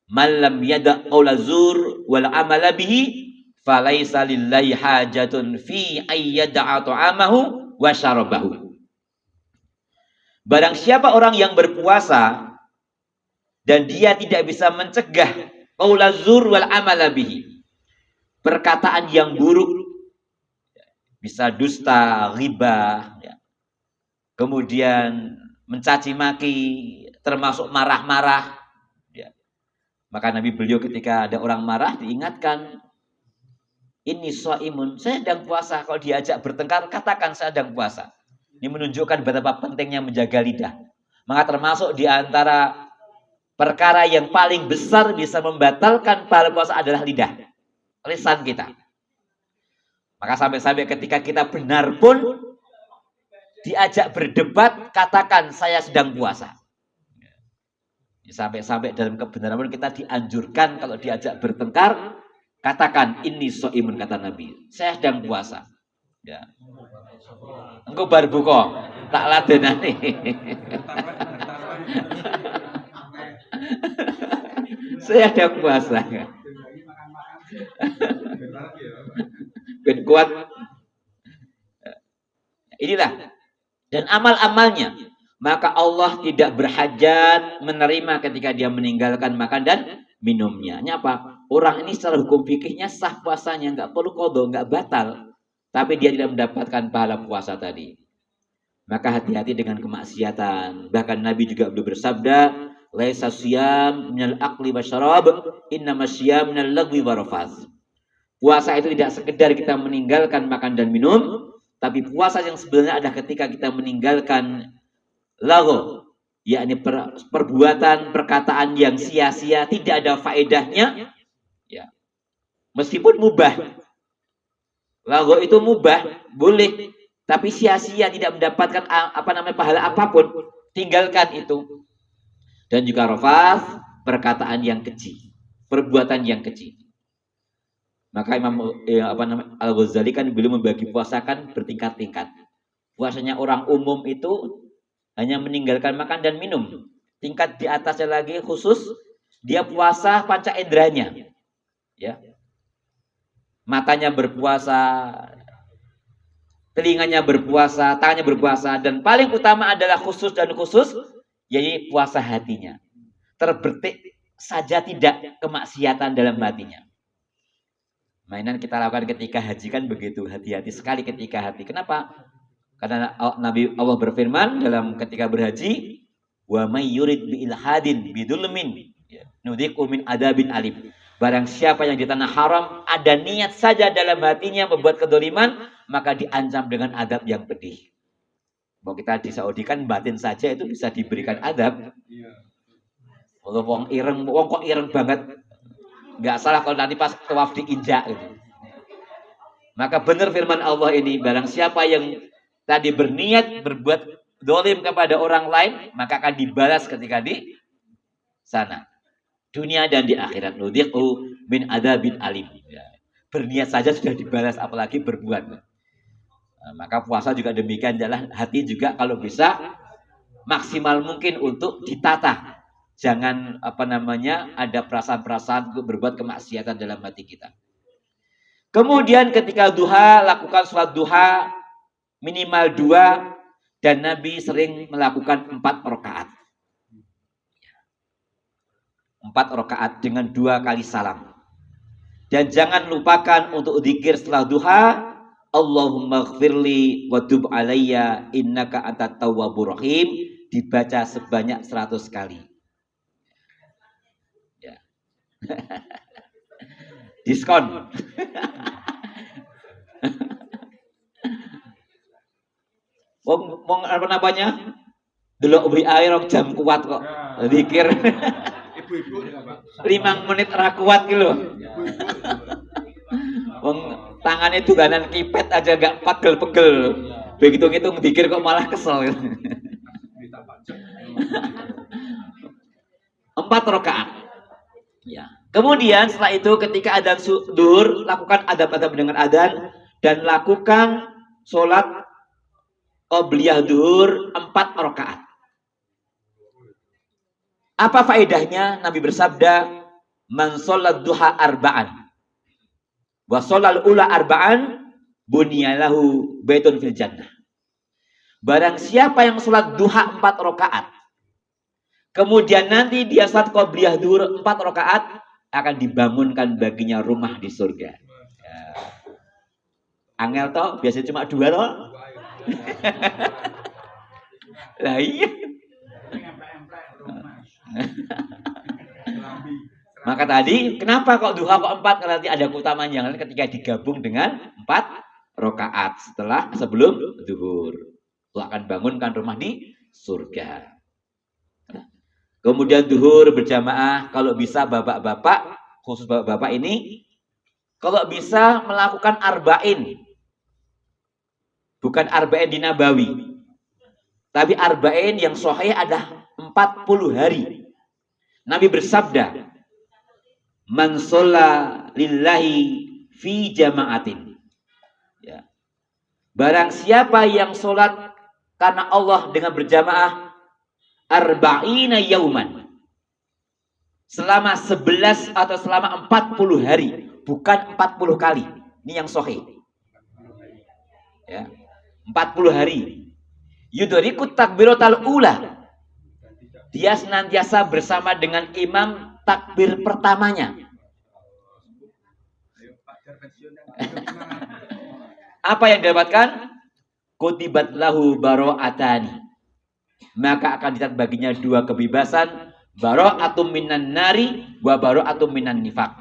"Malam yada' qaula zur wal amala bihi, falaisa lillahi hajatun fi ayyada'a ta'amahu wa syarabahu." Barang siapa orang yang berpuasa dan dia tidak bisa mencegah qaula zur wal amala bihi, perkataan yang buruk, bisa dusta, ghibah, ya. Kemudian mencaci maki, termasuk marah-marah. Ya. Maka Nabi beliau ketika ada orang marah diingatkan, ini shaimun, saya sedang puasa. Kalau diajak bertengkar, katakan saya sedang puasa. Ini menunjukkan betapa pentingnya menjaga lidah. Maka termasuk di antara perkara yang paling besar bisa membatalkan pahala puasa adalah lidah, lisan kita. Maka sampai-sampai ketika kita benar pun diajak berdebat, katakan saya sedang puasa. Sampai-sampai dalam kebenaran pun kita dianjurkan kalau diajak bertengkar, katakan ini shaimun, kata Nabi, saya sedang puasa. Ya. Engko bar buka tak ladenane. Saya sedang puasa. Ben kuat. Inilah dan amal-amalnya. Maka Allah tidak berhajat menerima ketika dia meninggalkan makan dan minumnya. Ini apa? Orang ini secara hukum fikihnya sah puasanya, nggak perlu qadha, nggak batal. Tapi dia tidak mendapatkan pahala puasa tadi. Maka hati-hati dengan kemaksiatan. Bahkan Nabi juga belum bersabda, laisa siyam minal akli wasyarab, innama siyam minal lagwi warafaz. Puasa itu tidak sekedar kita meninggalkan makan dan minum, tapi puasa yang sebenarnya ada ketika kita meninggalkan lagu, yakni perbuatan, perkataan yang sia-sia, tidak ada faedahnya, ya. Meskipun mubah, lagu itu mubah, boleh, tapi sia-sia, tidak mendapatkan pahala apapun, tinggalkan itu. Dan juga rafas, perkataan yang keji, perbuatan yang keji. Maka Imam Al-Ghazali kan beliau membagi puasa kan bertingkat-tingkat. Puasanya orang umum itu hanya meninggalkan makan dan minum. Tingkat di atasnya lagi khusus dia puasa panca inderanya. Ya. Matanya berpuasa, telinganya berpuasa, tangannya berpuasa, dan paling utama adalah khusus dan khusus yaitu puasa hatinya. Terbetik saja tidak kemaksiatan dalam hatinya. Mainan kita lakukan ketika haji kan begitu, hati-hati sekali ketika hati. Kenapa? Karena Nabi Allah berfirman dalam ketika berhaji, wa may yurid bi ilhadin bidulmin nudhiqu min adabin alim. Barang siapa yang di tanah haram ada niat saja dalam hatinya membuat kedoliman, maka diancam dengan adab yang pedih. Mau kita di Saudi kan batin saja itu bisa diberikan adab. Kalau wong ireng, wong kok ireng banget, nggak salah kalau nanti pas tawaf diinjak gitu. Maka benar firman Allah ini, barang siapa yang tadi berniat berbuat dolim kepada orang lain, maka akan dibalas ketika di sana, dunia dan di akhirat. Nudhiqu min adabin alim. Ya. Berniat saja sudah dibalas, apalagi berbuat. Nah, maka puasa juga demikian, adalah hati juga kalau bisa maksimal mungkin untuk ditata. Jangan ada perasaan-perasaan untuk berbuat kemaksiatan dalam hati kita. Kemudian ketika duha, lakukan sholat duha minimal 2, dan Nabi sering melakukan 4 rakaat. 4 rakaat dengan 2 kali salam. Dan jangan lupakan untuk zikir setelah duha, Allahumma ighfirli wa tub alayya innaka antat tawwabur rahim, dibaca sebanyak 100 kali. Ya. Diskon. Wong apa namanya? Delok air jam kuat kok. Zikir. Ibu-ibu 5 menit ra kuat ki lho. Wong tangannya duganan kipet aja gak pegel-pegel. Begitu ngitung zikir kok malah kesel. 4 rakaat. Ya. Kemudian setelah itu ketika adzan zuhur, lakukan adab-adab dengan adzan dan lakukan sholat qobliyah zuhur 4 rakaat. Apa faedahnya? Nabi bersabda, man sholat duha arba'an wa sholal ula arba'an bunyalahu baitun fil jannah. Barang siapa yang sholat duha 4 rakaat, kemudian nanti dia sholat qobliyah zuhur 4 rakaat, akan dibangunkan baginya rumah di surga. Ya. Angel toh, biasanya cuma 2 toh. Lah iya. Maka tadi kenapa kok duha kok 4? Karena nanti ada keutamaan yang lain ketika digabung dengan 4 rakaat sebelum zuhur. Allah akan bangunkan rumah di surga. Kemudian zuhur berjamaah, kalau bisa bapak-bapak, khusus bapak-bapak ini, kalau bisa melakukan arba'in. Bukan arba'in di Nabawi. Tapi arba'in yang sahih ada 40 hari. Nabi bersabda, "Man sholla lillahi fi jama'atin." Ya. Barang siapa yang sholat karena Allah dengan berjamaah arba'ina yauman, selama 11 atau selama 40 hari, bukan 40 kali. Ini yang sahih. Ya. 40 hari. Yudrikut takbiratul ula. Dia senantiasa bersama dengan imam takbir pertamanya. Apa yang didapatkan? Kutibat lahu baro'atani. Maka akan dicatat baginya 2 kebebasan, baro'atum minan nari wa baro'atum minan nifaq.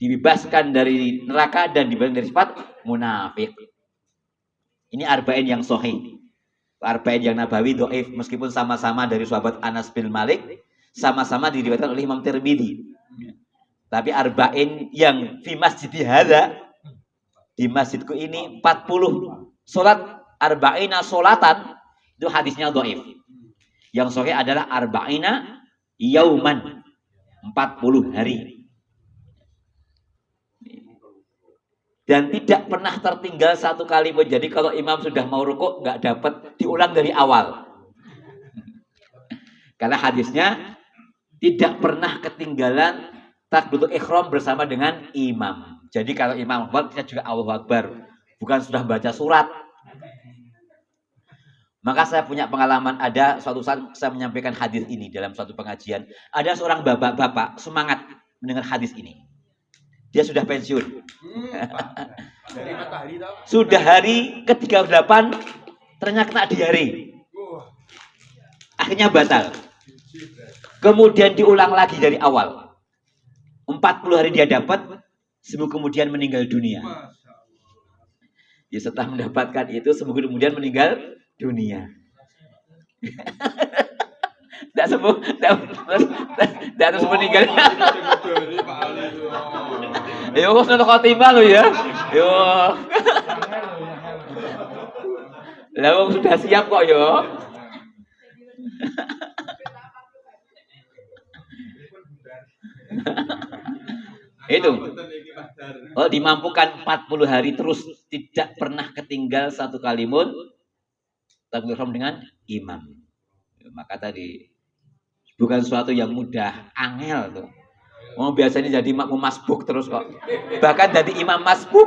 Dibebaskan dari neraka dan dibebaskan dari sifat munafik. Ini arba'in yang sahih. Arba'in yang Nabawi dhaif, meskipun sama-sama dari sahabat Anas bin Malik, sama-sama diriwayatkan oleh Imam Tirmidzi. Tapi arba'in yang fi masjidi hadza, di masjidku ini 40 salat arba'ina salatan, itu hadisnya dhaif. Yang sahih adalah arba'ina yauman, 40 hari. Dan tidak pernah tertinggal 1 kali pun. Jadi kalau imam sudah mau rukuk, nggak dapat, diulang dari awal. Karena hadisnya tidak pernah ketinggalan takbiratul ihram bersama dengan imam. Jadi kalau imam Akbar, kita juga Allahu Akbar. Bukan sudah baca surat. Maka saya punya pengalaman, ada suatu saat saya menyampaikan hadis ini dalam suatu pengajian. Ada seorang bapak-bapak semangat mendengar hadis ini. Dia sudah pensiun. Sudah hari ke-38 ternyata kena diare. Akhirnya batal. Kemudian diulang lagi dari awal. 40 hari dia dapat, seminggu kemudian meninggal dunia. Ya, setelah mendapatkan itu, seminggu kemudian meninggal dunia. Tidak sembuh, tidak terus meninggal. Yo, sudah khotimah lo ya. Yo. Lalu sudah siap kok yo. Itu. Oh, dimampukan 40 hari terus, tidak pernah ketinggal 1 kali pun takbir ihram dengan imam. Maka tadi bukan sesuatu yang mudah, angel tuh. Oh, biasanya jadi makmum masbuk terus kok. Bahkan jadi imam masbuk.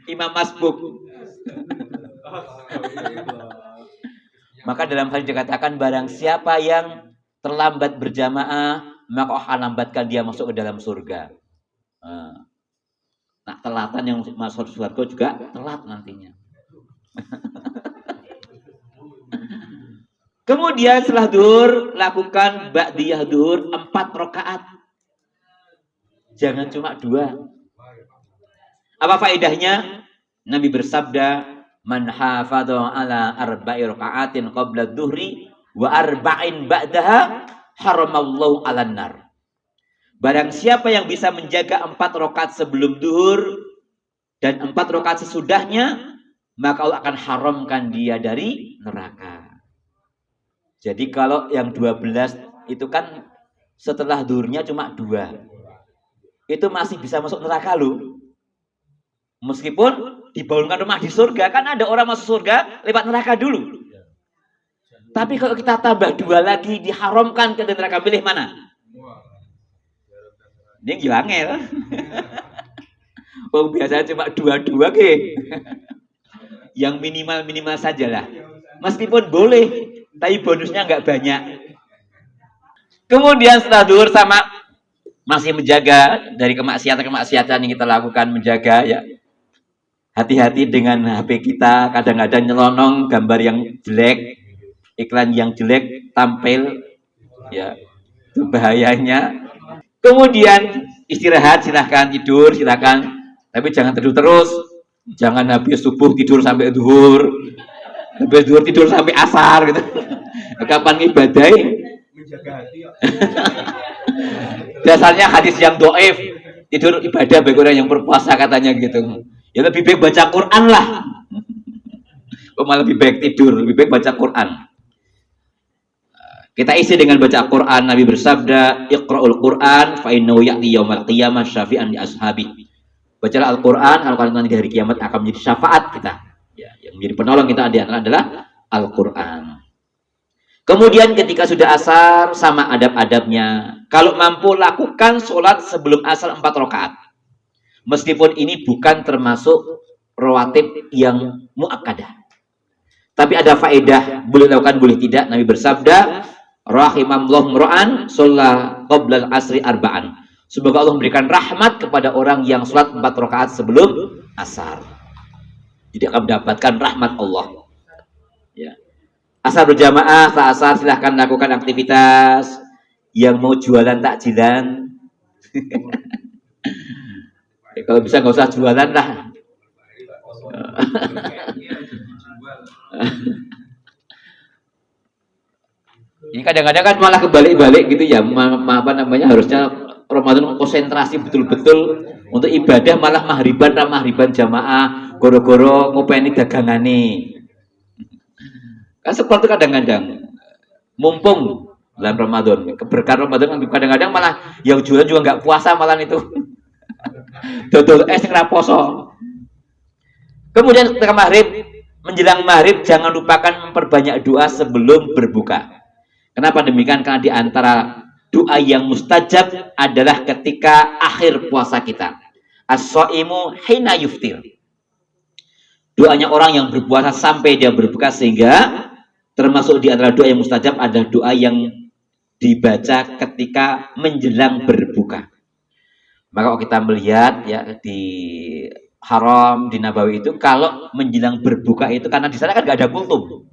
Imam masbuk. Maka dalam hadis dikatakan, barang siapa yang terlambat berjamaah, maka akan lambatkan dia masuk ke dalam surga. Nah, telatan yang masuk surga juga telat nantinya. Kemudian setelah duhur, lakukan ba'diyah duhur 4 rakaat. Jangan cuma 2. Apa faedahnya? Nabi bersabda, "Man hafadha ala arba'i raka'atin qabla dhuhri wa arba'in ba'daha haramallahu 'alan nar." Barang siapa yang bisa menjaga 4 rakaat sebelum duhur dan 4 rakaat sesudahnya, maka Allah akan haramkan dia dari neraka. Jadi kalau yang 12 itu kan setelah duhurnya cuma 2. Itu masih bisa masuk neraka loh. Meskipun dibangunkan rumah di surga, kan ada orang masuk surga lewat neraka dulu. Tapi kalau kita tambah 2 lagi, diharamkan ke neraka, pilih mana? Ini ngilangel. Oh, biasanya cuma 2 ke. Yang minimal-minimal sajalah. Meskipun boleh, tapi bonusnya nggak banyak. Kemudian setelah duhur sama masih menjaga dari kemaksiatan yang kita lakukan, menjaga ya. Hati-hati dengan HP kita, kadang-kadang nyelonong gambar yang jelek. iklan yang jelek tampil, ya itu bahayanya. Kemudian istirahat, silahkan tidur, silahkan, tapi jangan tidur terus. Jangan habis subuh tidur sampai zuhur, habis zuhur tidur sampai asar gitu. Kapan ibadah? Menjaga hati. Dasarnya hadis yang doif, tidur ibadah bagi orang yang berpuasa katanya gitu. Ya lebih baik baca Quran lah. Malah lebih baik tidur, lebih baik baca Quran. Kita isi dengan baca Quran. Nabi bersabda, "Iqra'ul Quran fa innahu ya'ti yaumal qiyamah syafi'an li ashabi." Bacalah Al-Quran, Al-Quran nanti di hari kiamat akan menjadi syafaat kita. Ya, yang menjadi penolong kita di antara adalah Al-Quran. Kemudian ketika sudah asar, sama adab-adabnya. Kalau mampu lakukan sholat sebelum asar 4 rakaat. Meskipun ini bukan termasuk rawatib yang muakkadah. Tapi ada faedah, boleh lakukan, boleh tidak. Nabi bersabda, "Rahimallahu mra'an shalla qabla al-asri arba'an." Semoga Allah memberikan rahmat kepada orang yang sholat 4 rakaat sebelum asar. Jadi akan mendapatkan rahmat Allah. Ya. Asar berjamaah, setelah asar silahkan lakukan aktivitas. Yang mau jualan takjilan, ya, kalau bisa nggak usah jualan lah. Ini kadang-kadang kan malah kebalik-balik gitu ya. Apa namanya, harusnya Ramadan konsentrasi betul-betul untuk ibadah, malah mahriban jamaah goro-goro ngopeni dagangane. Kan seperti kadang-kadang mumpung bulan Ramadan, keberkahan Ramadan, kadang-kadang malah yang jualan juga nggak puasa malah itu. Dodol es nggak poso. Kemudian ketika maghrib, menjelang maghrib jangan lupakan memperbanyak doa sebelum berbuka. Kenapa demikian? Karena di antara doa yang mustajab adalah ketika akhir puasa kita. As-shaimu hina yuftir. Doanya orang yang berpuasa sampai dia berbuka, sehingga termasuk di antara doa yang mustajab adalah doa yang dibaca ketika menjelang berbuka. Maka kalau kita melihat ya di Haram, di Nabawi itu, kalau menjelang berbuka itu, karena di sana kan nggak ada kultum,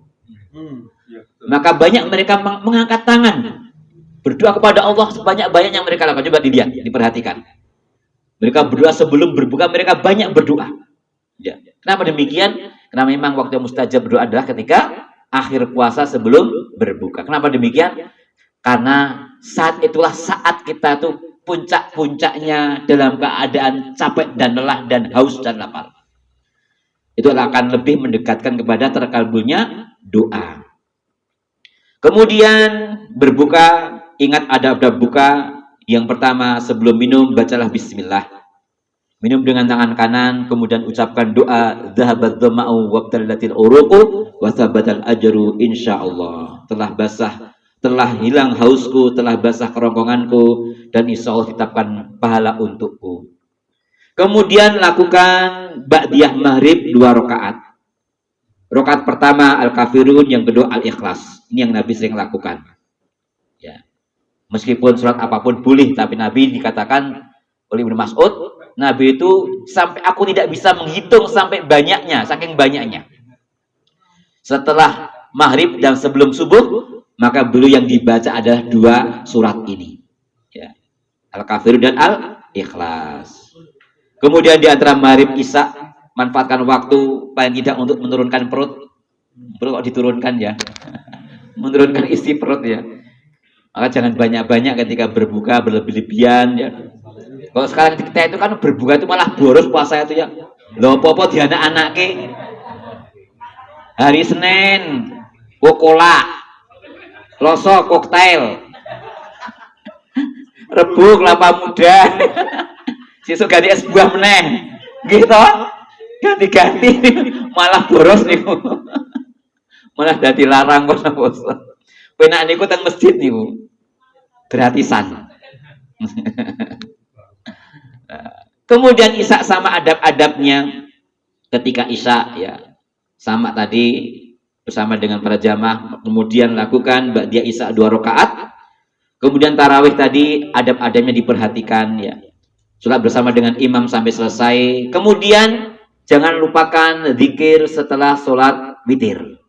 maka banyak mereka mengangkat tangan berdoa kepada Allah sebanyak-banyaknya mereka lakukan. Coba dilihat, diperhatikan. Mereka berdoa sebelum berbuka, mereka banyak berdoa. Ya. Kenapa demikian? Karena memang waktu yang mustajab berdoa adalah ketika akhir puasa sebelum berbuka. Kenapa demikian? Karena saat itulah saat kita tuh puncak-puncaknya dalam keadaan capek dan lelah dan haus dan lapar. Itu akan lebih mendekatkan kepada terkabulnya doa. Kemudian berbuka, ingat adab-adab buka. Yang pertama, sebelum minum bacalah bismillah. Minum dengan tangan kanan, kemudian ucapkan doa, "Dhahabat dhama'u wabtallatil uruqu wa thabatal ajru insyaallah." Telah hilang hausku, telah basah kerongkonganku, dan insya Allah ditetapkan pahala untukku. Kemudian lakukan ba'diyah maghrib 2 rakaat. Rakaat pertama Al-Kafirun, yang kedua Al-Ikhlas. Ini yang Nabi sering lakukan. Ya. Meskipun surat apapun boleh, tapi Nabi dikatakan oleh Ibnu Mas'ud, Nabi itu sampai aku tidak bisa menghitung sampai banyaknya, saking banyaknya. Setelah maghrib dan sebelum subuh, maka beliau yang dibaca adalah 2 surat ini. Ya. Al-Kafirun dan Al-Ikhlas. Kemudian di antara maghrib isya, manfaatkan waktu paling tidak untuk menurunkan perut. Perut kok diturunkan ya. Menurunkan isi perut ya. Maka jangan banyak-banyak ketika berbuka, berlebih-lebihan ya. Kalau sekarang kita itu kan berbuka itu malah boros puasa itu ya. Loh popo di anak-anak ke. Hari Senin Coca-Cola, Selasa koktail, Rebu kelapa muda, sesuk ganti es buah meneh. Gitu. Ganti-ganti malah boros nih. Malah dadi larang kok poso. Penak niku teng masjid niku. Gratisan. Kemudian isya sama adab-adabnya. Ketika isya ya sama tadi bersama dengan para jamaah, kemudian lakukan ba'diyah isya 2 rakaat. Kemudian tarawih tadi adab-adabnya diperhatikan ya. Salat bersama dengan imam sampai selesai. Kemudian jangan lupakan zikir setelah sholat witir.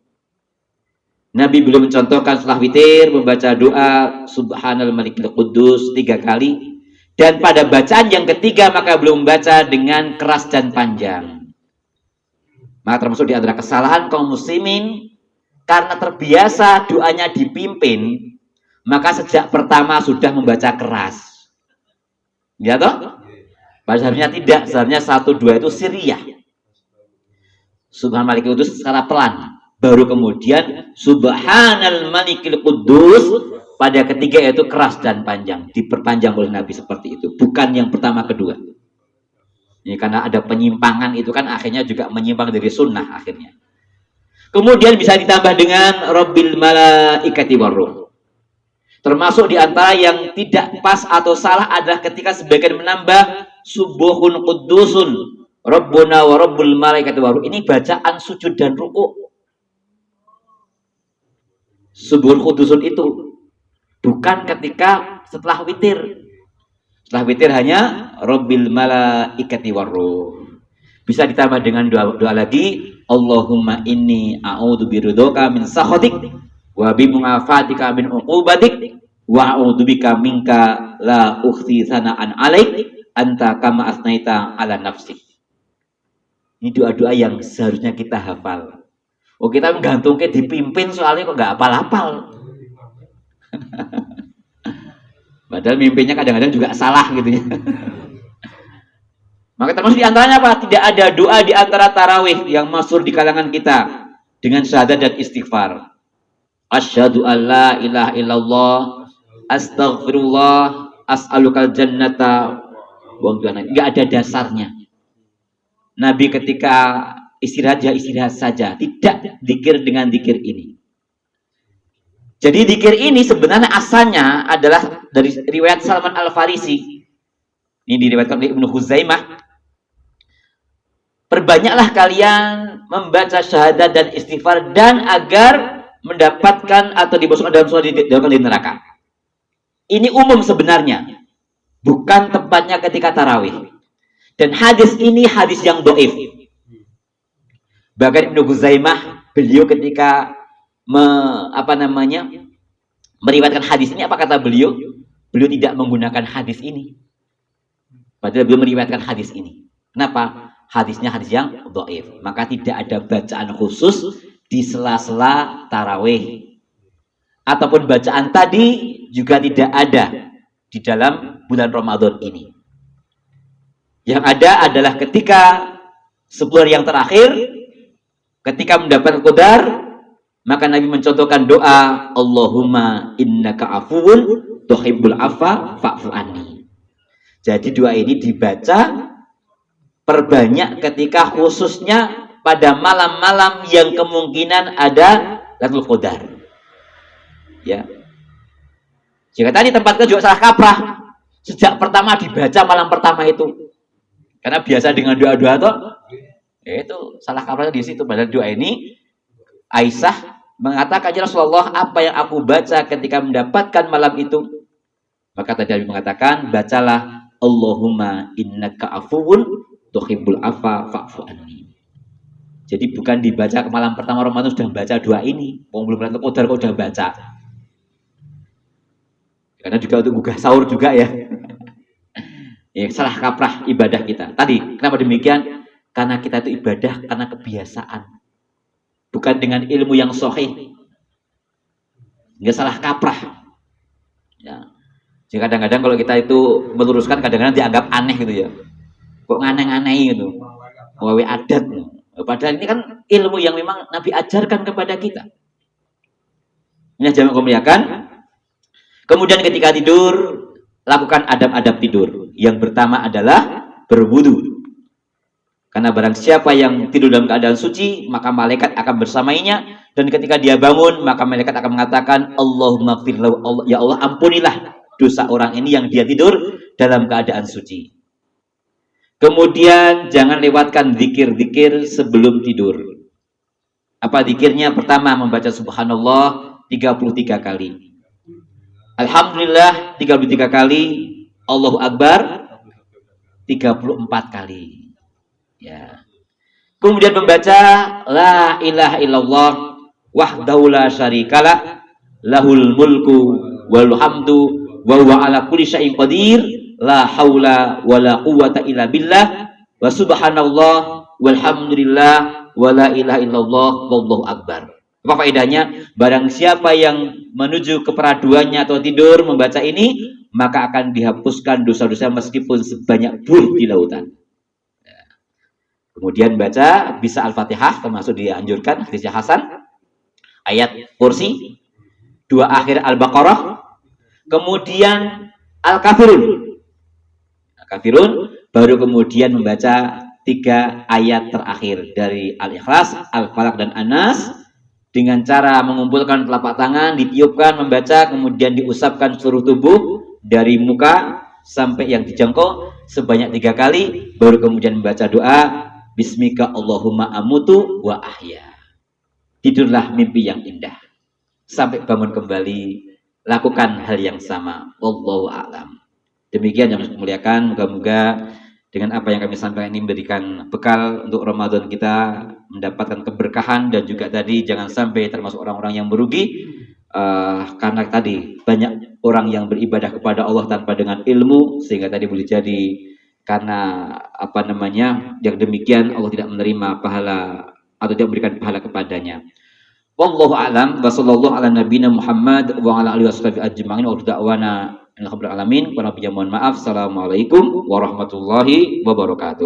Nabi belum mencontohkan setelah witir membaca doa Subhanal Malikil Quddus 3 kali, dan pada bacaan yang ketiga maka belum membaca dengan keras dan panjang. Maka termasuk di antara kesalahan kaum muslimin, karena terbiasa doanya dipimpin, maka sejak pertama sudah membaca keras. Ya toh? Padahal tidak, sebenarnya 1-2 itu siriyah. Subhanal Malikil Quddus secara pelan. Baru kemudian Subhanal Malikil Quddus pada ketiga yaitu keras dan panjang. Diperpanjang oleh Nabi seperti itu. Bukan yang pertama kedua. Ini karena ada penyimpangan itu kan akhirnya juga menyimpang dari sunnah akhirnya. Kemudian bisa ditambah dengan Rabbil Malaikati Warruh. Termasuk di antara yang tidak pas atau salah adalah ketika sebagian menambah Subuhun Quddusun Rabbuna wa Rabbul Malaikati Warruh. Ini bacaan sujud dan ruku. Subuhun Quddusun itu bukan ketika setelah witir. Setelah witir hanya Rabbil Malaikati Warruh. Bisa ditambah dengan doa lagi, Allahumma inni a'udzu biridhoka min sakhatik wa bi mu'afatika min uqubatik wa a'udzu bika minka la ukhsi sana'an 'alaik anta kama asnaita 'ala nafsik. Ini doa-doa yang seharusnya kita hafal. Oh, kita menggantungnya dipimpin soalnya kok nggak hafal-hafal. Padahal mimpinya kadang-kadang juga salah gitu ya. Maka termasuk di antaranya apa? Tidak ada doa di antara tarawih yang masyhur di kalangan kita dengan syahadat dan istighfar. Asyhadu an la ilaha illallah, astaghfirullah, as'alukal jannata wa enggak ada dasarnya. Nabi ketika istirahat ya istirahat saja, tidak zikir dengan zikir ini. Jadi zikir ini sebenarnya asalnya adalah dari riwayat Salman Al-Farisi. Ini diriwayatkan oleh Ibnu Khuzaimah. Perbanyaklah kalian membaca syahadat dan istighfar dan agar mendapatkan atau dimasukkan dalam surga di neraka. Ini umum sebenarnya, bukan tempatnya ketika tarawih. Dan hadis ini hadis yang dhaif. Bahkan Ibnu Khuzaimah beliau ketika meriwayatkan hadis ini, apa kata beliau? Beliau tidak menggunakan hadis ini. Padahal beliau meriwayatkan hadis ini. Kenapa? Hadisnya hadis yang dhaif. Maka tidak ada bacaan khusus di sela-sela tarawih. Ataupun bacaan tadi juga tidak ada di dalam bulan Ramadan ini. Yang ada adalah ketika 10 hari yang terakhir, ketika mendapat qadar, maka Nabi mencontohkan doa Allahumma innaka afuwun tuhibbul afwa fa'fu anni. Jadi doa ini dibaca perbanyak ketika khususnya pada malam-malam yang kemungkinan ada Lailatul Qadar. Ya. Jika tadi tempatnya juga salah kaprah, sejak pertama dibaca malam pertama itu. Karena biasa dengan doa-doa toh, itu salah kaprahnya di situ. Pada doa ini Aisyah mengatakan, ya Rasulullah, apa yang aku baca ketika mendapatkan malam itu? Maka tadi Nabi mengatakan, bacalah Allahumma innaka afuwun tuhibbul afwa fa'fu anni. Jadi bukan dibaca ke malam pertama Ramadan sudah baca doa ini. Belum Lailatul Qadar kok udah baca. Karena juga untuk gugah sahur juga ya. Ya, salah kaprah ibadah kita. Tadi, kenapa demikian? Karena kita itu ibadah karena kebiasaan. Bukan dengan ilmu yang sahih. Nggak salah kaprah. Ya. Jadi kadang-kadang kalau kita itu meluruskan, kadang-kadang dianggap aneh gitu ya. Kok nganeh-nganeh gitu. Wawe adat. Padahal ini kan ilmu yang memang Nabi ajarkan kepada kita. Ini jamaah kemuliakan. Kemudian ketika tidur, lakukan adab-adab tidur. Yang pertama adalah berwudu. Karena barang siapa yang tidur dalam keadaan suci, maka malaikat akan bersamainya. Dan ketika dia bangun, maka malaikat akan mengatakan, Allahumma firlahu, ya Allah ampunilah dosa orang ini yang dia tidur dalam keadaan suci. Kemudian jangan lewatkan zikir-zikir sebelum tidur. Apa zikirnya? Pertama, membaca subhanallah 33 kali. Alhamdulillah 33 kali. Allahu Akbar 34 kali. Ya. Kemudian membaca la ilaha illallah wahdahu la syarikalah lahul mulku wal hamdu wa huwa ala kulli syai'in qadir la haula wala quwwata illa billah wa subhanallah walhamdulillah wala ilaha illallah wallahu akbar. Apa faedahnya? Barang siapa yang menuju keperaduannya atau tidur membaca ini, maka akan dihapuskan dosa-dosa meskipun sebanyak buih di lautan. Kemudian baca bisa Al-Fatihah, termasuk dianjurkan hadis Hasan, ayat kursi, 2 akhir Al-Baqarah, kemudian Al-Kafirun. Al-Kafirun, baru kemudian membaca 3 ayat terakhir dari Al-Ikhlas, Al-Falaq dan An-Nas, dengan cara mengumpulkan telapak tangan, ditiupkan, membaca, kemudian diusapkan seluruh tubuh dari muka sampai yang dijangkau sebanyak 3 kali, baru kemudian membaca doa Bismika Allahumma amutu wa ahya. Tidurlah mimpi yang indah sampai bangun kembali, lakukan hal yang sama. Wallahu a'lam. Demikian yang muliakan, moga-moga dengan apa yang kami sampaikan ini memberikan bekal untuk Ramadan kita, mendapatkan keberkahan, dan juga tadi jangan sampai termasuk orang-orang yang merugi, karena tadi banyak orang yang beribadah kepada Allah tanpa dengan ilmu, sehingga tadi boleh jadi karena yang demikian Allah tidak menerima pahala atau tidak memberikan pahala kepadanya. Wallahu a'lam wa sallallahu ala nabiyina Muhammad wa ala alihi washabihi ajma'in wa da'wana alhamdulillah alamin. Mohon maaf. Assalamualaikum warahmatullahi wabarakatuh.